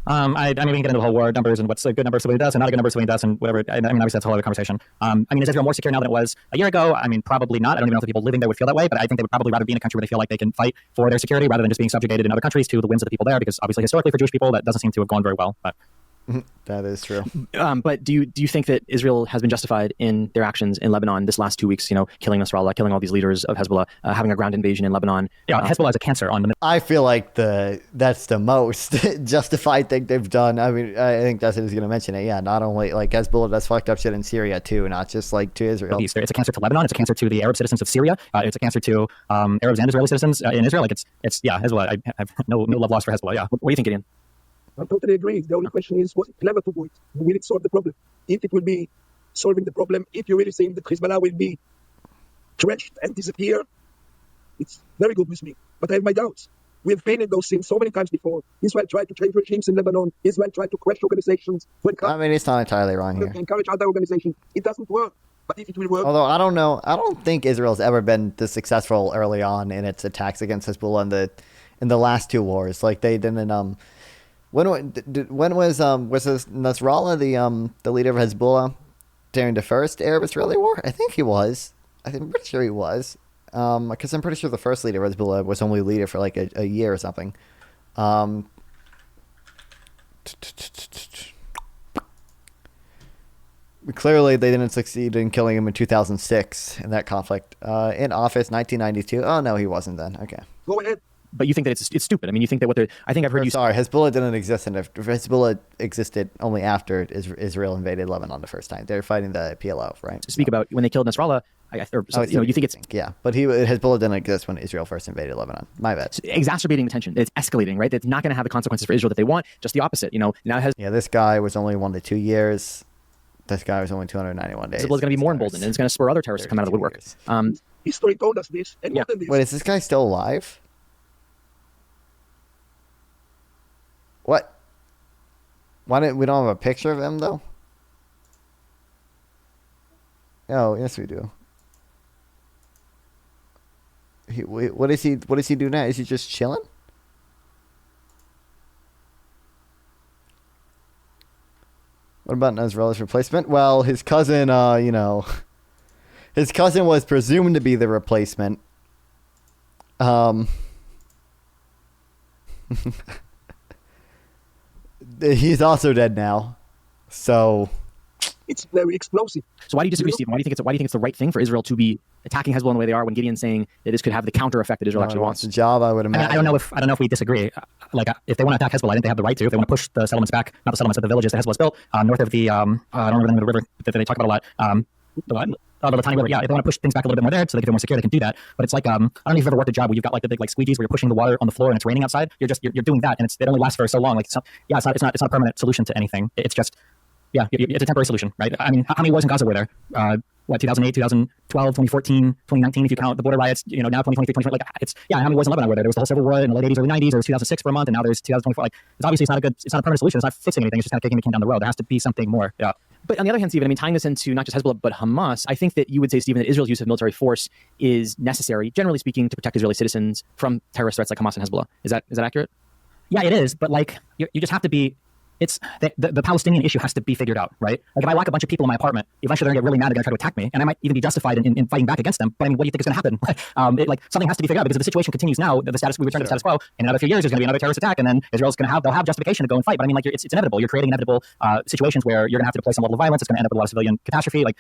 I mean, we can get into the whole war numbers and what's a good number somebody does and not a good number somebody does and whatever. I mean, obviously that's a whole other conversation. I mean, is Israel more secure now than it was a year ago? I mean, probably not. I don't even know if the people living there would feel that way, but I think they would probably rather be in a country where they feel like they can fight for their security rather than just being subjugated in other countries to the whims of the people there, because obviously historically for Jewish people, that doesn't seem to have gone very well. But that is true. But do you think that Israel has been justified in their actions in Lebanon this last 2 weeks? Killing Nasrallah, killing all these leaders of Hezbollah, having a ground invasion in Lebanon. Yeah, Hezbollah is a cancer on the. I feel like that's the most justified thing they've done. I mean, I think Dustin is going to mention it. Yeah, not only like Hezbollah does fucked up shit in Syria too, not just like to Israel. It's a cancer to Lebanon. It's a cancer to the Arab citizens of Syria. It's a cancer to Arabs and Israeli citizens in Israel. Like it's Hezbollah. I have no love lost for Hezbollah. Yeah. What do you think, Gideon? I totally agree. The only question is, was it clever to do it? Will it solve the problem? If it will be solving the problem, if you're really saying that Hezbollah will be trashed and disappear, it's very good with me. But I have my doubts. We have failed in those things so many times before. Israel tried to change regimes in Lebanon. Israel tried to crash organizations. I mean, it's not entirely wrong here. Encourage other organizations. It doesn't work. But if it will work... Although, I don't know. I don't think Israel's ever been this successful early on in its attacks against Hezbollah in the last two wars. Like, they didn't... When was Nasrallah the leader of Hezbollah during the first Arab-Israeli war? I think he was. I'm pretty sure he was. Because I'm pretty sure the first leader of Hezbollah was only leader for like a year or something. Clearly, they didn't succeed in killing him in 2006 in that conflict. In office, 1992. Oh, no, he wasn't then. Okay. Go ahead. But you think that it's stupid. I mean, you think that I think I've heard you... Sorry, Hezbollah didn't exist. Hezbollah existed only after Israel invaded Lebanon the first time. They were fighting the PLO, right? To speak about when they killed Nasrallah, you think it's... Yeah, but Hezbollah didn't exist when Israel first invaded Lebanon. My bad. It's exacerbating the tension. It's escalating, right? It's not going to have the consequences for Israel that they want. Just the opposite. Now this guy was only 1 to 2 years. This guy was only 291 days. Hezbollah is going to be more emboldened, and it's going to spur other terrorists to come out of the woodwork. History told us this. And more than this. Wait, is this guy still alive? What? We don't have a picture of him though? Oh, yes we do. What does he do now? Is he just chilling? What about Nasrallah's replacement? Well, his cousin, his cousin was presumed to be the replacement. He's also dead now, so it's very explosive. So why do you disagree, Stephen? Why do you think it's the right thing for Israel to be attacking Hezbollah in the way they are when Gideon's saying that this could have the counter effect that Israel actually wants? The job, I would imagine. I don't know if we disagree. Like, if they want to attack Hezbollah, I think they have the right to. If they want to push the settlements back, not the settlements, but the villages that Hezbollah's built north of the I don't remember the name of the river that they talk about a lot. The tiny river. Yeah, if they want to push things back a little bit more there so they can feel more secure, they can do that. But it's like I don't know if you've ever worked a job where you've got like the big like squeegees where you're pushing the water on the floor and it's raining outside. You're doing that, and it only lasts for so long. Like it's not a permanent solution to anything. It's just it's a temporary solution, right? I mean, how many wars in Gaza were there? 2008, 2012, 2014, 2019, if you count the border riots, now 2023, 2020, how many wars in Lebanon were there? There was the whole civil war in the late 80s, early 90s, there was 2006 for a month, and now there's 2024. Like, it's obviously it's not a permanent solution. It's not fixing anything. It's just kind of kicking the can down the road. There has to be something more. Yeah. But on the other hand, Stephen, I mean, tying this into not just Hezbollah, but Hamas, I think that you would say, Stephen, that Israel's use of military force is necessary, generally speaking, to protect Israeli citizens from terrorist threats like Hamas and Hezbollah. Is that accurate? Yeah, it is. But like, you just have to be... It's the Palestinian issue has to be figured out, right? Like if I lock a bunch of people in my apartment, eventually they're gonna get really mad. They're gonna try to attack me, and I might even be justified in fighting back against them. But I mean, what do you think is gonna happen? Like something has to be figured out because if the situation continues now, we return to the status quo. In another few years, there's gonna be another terrorist attack, and then they'll have justification to go and fight. But I mean, like it's inevitable. You're creating inevitable situations where you're gonna have to deploy some level of violence. It's gonna end up with a lot of civilian catastrophe. Like,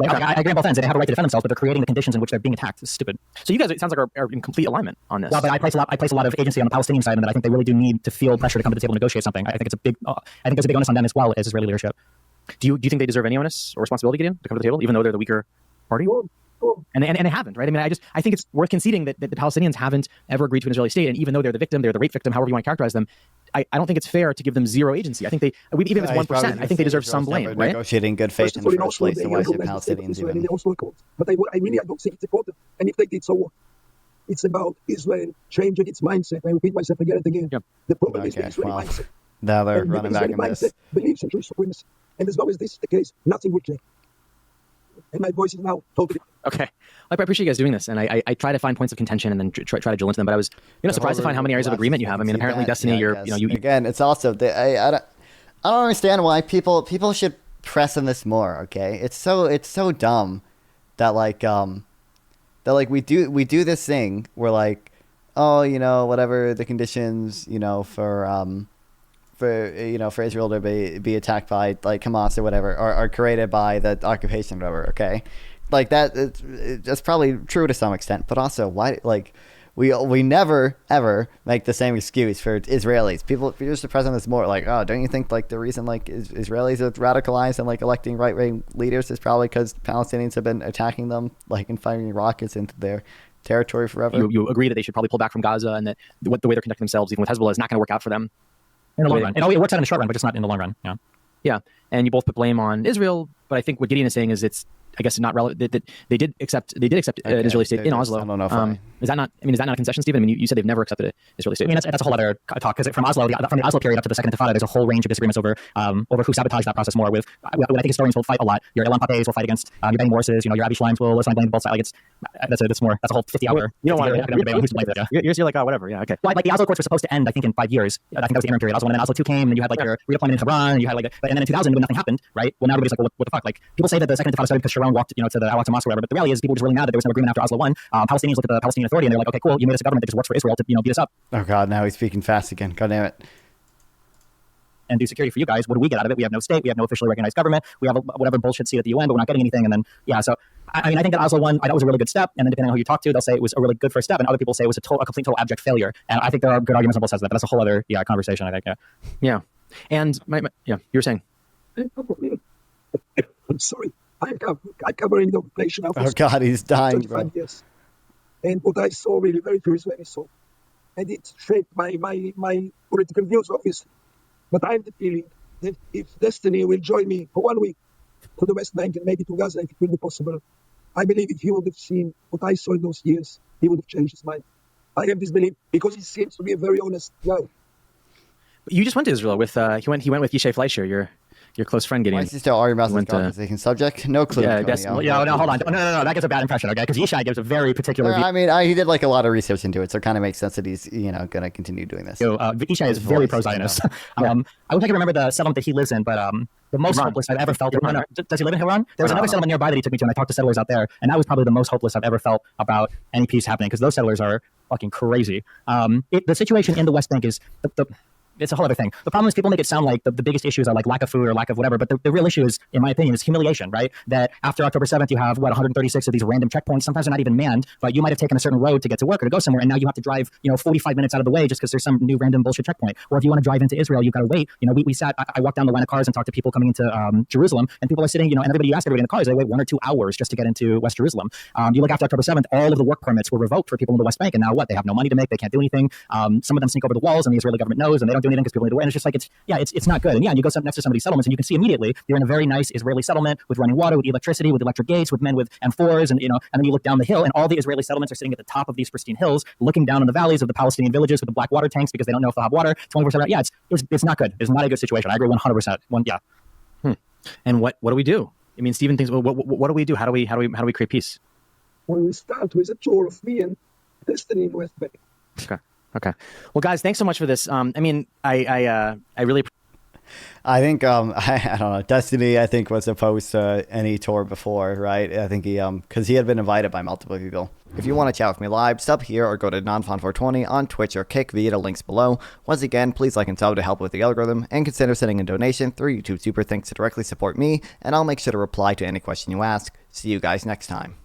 I agree on both ends. They have a right to defend themselves, but they're creating the conditions in which they're being attacked. It's stupid. So you guys, it sounds like, are in complete alignment on this. Well, but I place a lot of agency on the Palestinian side, and that I think they really do need to feel pressure to come to the table and negotiate something. I think it's I think there's a big onus on them as well as Israeli leadership. Do you think they deserve any onus or responsibility, Gideon, to come to the table, even though they're the weaker party? And they haven't, right? I mean, I think it's worth conceding that the Palestinians haven't ever agreed to an Israeli state, and even though they're the victim, they're the rape victim, however you want to characterize them, I don't think it's fair to give them zero agency. I think even if it's 1%, I think they deserve some blame, right? Negotiating good faith in the first place, and why is the Palestinians even? But I really don't think it's important. And if they did, so what? It's about Israel changing its mindset. I repeat myself again and again. Yep. The problem is the Okay, Israeli well, mindset. now they're And running the back Israeli in mindset this. believes in Jewish supremacy. And as long as this is the case, nothing will change. And my voice is now totally... Okay. I appreciate you guys doing this, and I try to find points of contention and then try to drill into them. But I was surprised to find how many areas of agreement you have. I mean, apparently, Destiny, Again, it's also I don't understand why people should press on this more. Okay, it's so dumb that we do this thing where like, oh, whatever the conditions, for Israel to be attacked by like Hamas or whatever are created by the occupation or whatever. Okay, like that's probably true to some extent, but also why we never ever make the same excuse for Israelis. People just press on this more like, oh, don't you think like the reason like Israelis are radicalized and like electing right wing leaders is probably because Palestinians have been attacking them like and firing rockets into their territory forever? You agree that they should probably pull back from Gaza, and that the way they're conducting themselves, even with Hezbollah, is not going to work out for them in the long run. It works out in the short run, but just not in the long run. Yeah. Yeah, and you both put blame on Israel, but I think what Gideon is saying is it's, I guess, not relevant. That they did accept an Israeli state in Oslo. I don't know if is that not? I mean, is that not a concession, Stephen? I mean, you said they've never accepted an Israeli state. I mean, that's a whole other talk, because from the Oslo period up to the Second Intifada, there's a whole range of disagreements over who sabotaged that process more. With I think historians will fight a lot. Your Ilan Papes will fight against your Ben Morses. Your Abby Schleims will assign blame to both sides. Like that's a whole 50-hour. You don't want to debate on who's to blame for that. Yeah. You're like, oh, whatever. Yeah, okay. Well, like the Oslo Accords were supposed to end, I think, in 5 years. I think that was the interim period. Oslo 1 and then Oslo 2 came, and you had like your redeployment in Hebron, and you had like, and then in 2000 when nothing happened, right? Well, now everybody's like, well, what the fuck? Like people say that the Second Intifada started because Sharon walked, to the mosque or whatever, but the reality is people were just really mad that there was no agreement after Oslo 1. Palestinians look at the Palestinian Authority and they're like, okay, cool, you made us a government that just works for Israel to beat us up. Oh God, now he's speaking fast again. God damn it. And do security for you guys. What do we get out of it? We have no state. We have no officially recognized government. We have whatever bullshit seat at the UN, but we're not getting anything. And then, so I mean, I think that Oslo 1, I thought was a really good step. And then depending on who you talk to, they'll say it was a really good first step. And other people say it was a complete, total abject failure. And I think there are good arguments on both sides of that. But that's a whole other conversation, I think. Yeah. And you were saying. I'm sorry. I cover in the occupation now. Oh God, he's dying, bro. Years. And what I saw really very curious when I saw. And it shaped my political views, obviously. But I have the feeling that if Destiny will join me for 1 week to the West Bank and maybe to Gaza, if it will be possible, I believe if he would have seen what I saw in those years, he would have changed his mind. I have this belief because he seems to be a very honest guy. You just went to Israel with he went with Yishai Fleischer, your close friend, Gideon. Why is he still arguing about this conversation subject? No clue. Yeah, no, hold on. No, that gives a bad impression, okay? Because Yishai gives a very particular view. I mean, he did like a lot of research into it, so it kind of makes sense that he's, going to continue doing this. Yishai is very pro-Zionist. I wish I could remember the settlement that he lives in, but the most hopeless I've ever felt. Does he live in Hebron? There was another settlement nearby that he took me to, and I talked to settlers out there, and that was probably the most hopeless I've ever felt about any peace happening, because those settlers are fucking crazy. The situation in the West Bank is it's a whole other thing. The problem is people make it sound like the biggest issues are like lack of food or lack of whatever, but the real issue is, in my opinion, is humiliation, right? That after October 7th, you have, 136 of these random checkpoints. Sometimes they're not even manned, but you might have taken a certain road to get to work or to go somewhere, and now you have to drive, 45 minutes out of the way just because there's some new random bullshit checkpoint. Or if you want to drive into Israel, you've got to wait. I walked down the line of cars and talked to people coming into Jerusalem, and people are sitting, and you ask everybody in the cars, they wait 1 or 2 hours just to get into West Jerusalem. You look after October 7th, all of the work permits were revoked for people in the West Bank, and now what? They have no money to make, they can't do anything. Some of them sneak over the walls, and the Israeli government knows, and they don't do anything because people need to wait. And it's just like, it's not good. And you go next to some of these settlements, and you can see immediately you're in a very nice Israeli settlement with running water, with electricity, with electric gates, with men with M4s, and then you look down the hill, and all the Israeli settlements are sitting at the top of these pristine hills, looking down on the valleys of the Palestinian villages with the black water tanks because they don't know if they'll have water 24/7. Yeah, it's not good. It's not a good situation. I agree 100%. And what do we do? I mean, Stephen thinks, well, what do we do? How do we create peace? Well, we start with a tour of me and Destiny in West Bank. Okay. Well, guys, thanks so much for this. I mean, I really. I think I don't know. Destiny, I think, was opposed to any tour before, right? I think he because he had been invited by multiple people. If you want to chat with me live, sub here or go to Nonfon 420 on Twitch or Kick via the links below. Once again, please like and sub to help with the algorithm, and consider sending a donation through YouTube Super Thanks to directly support me, and I'll make sure to reply to any question you ask. See you guys next time.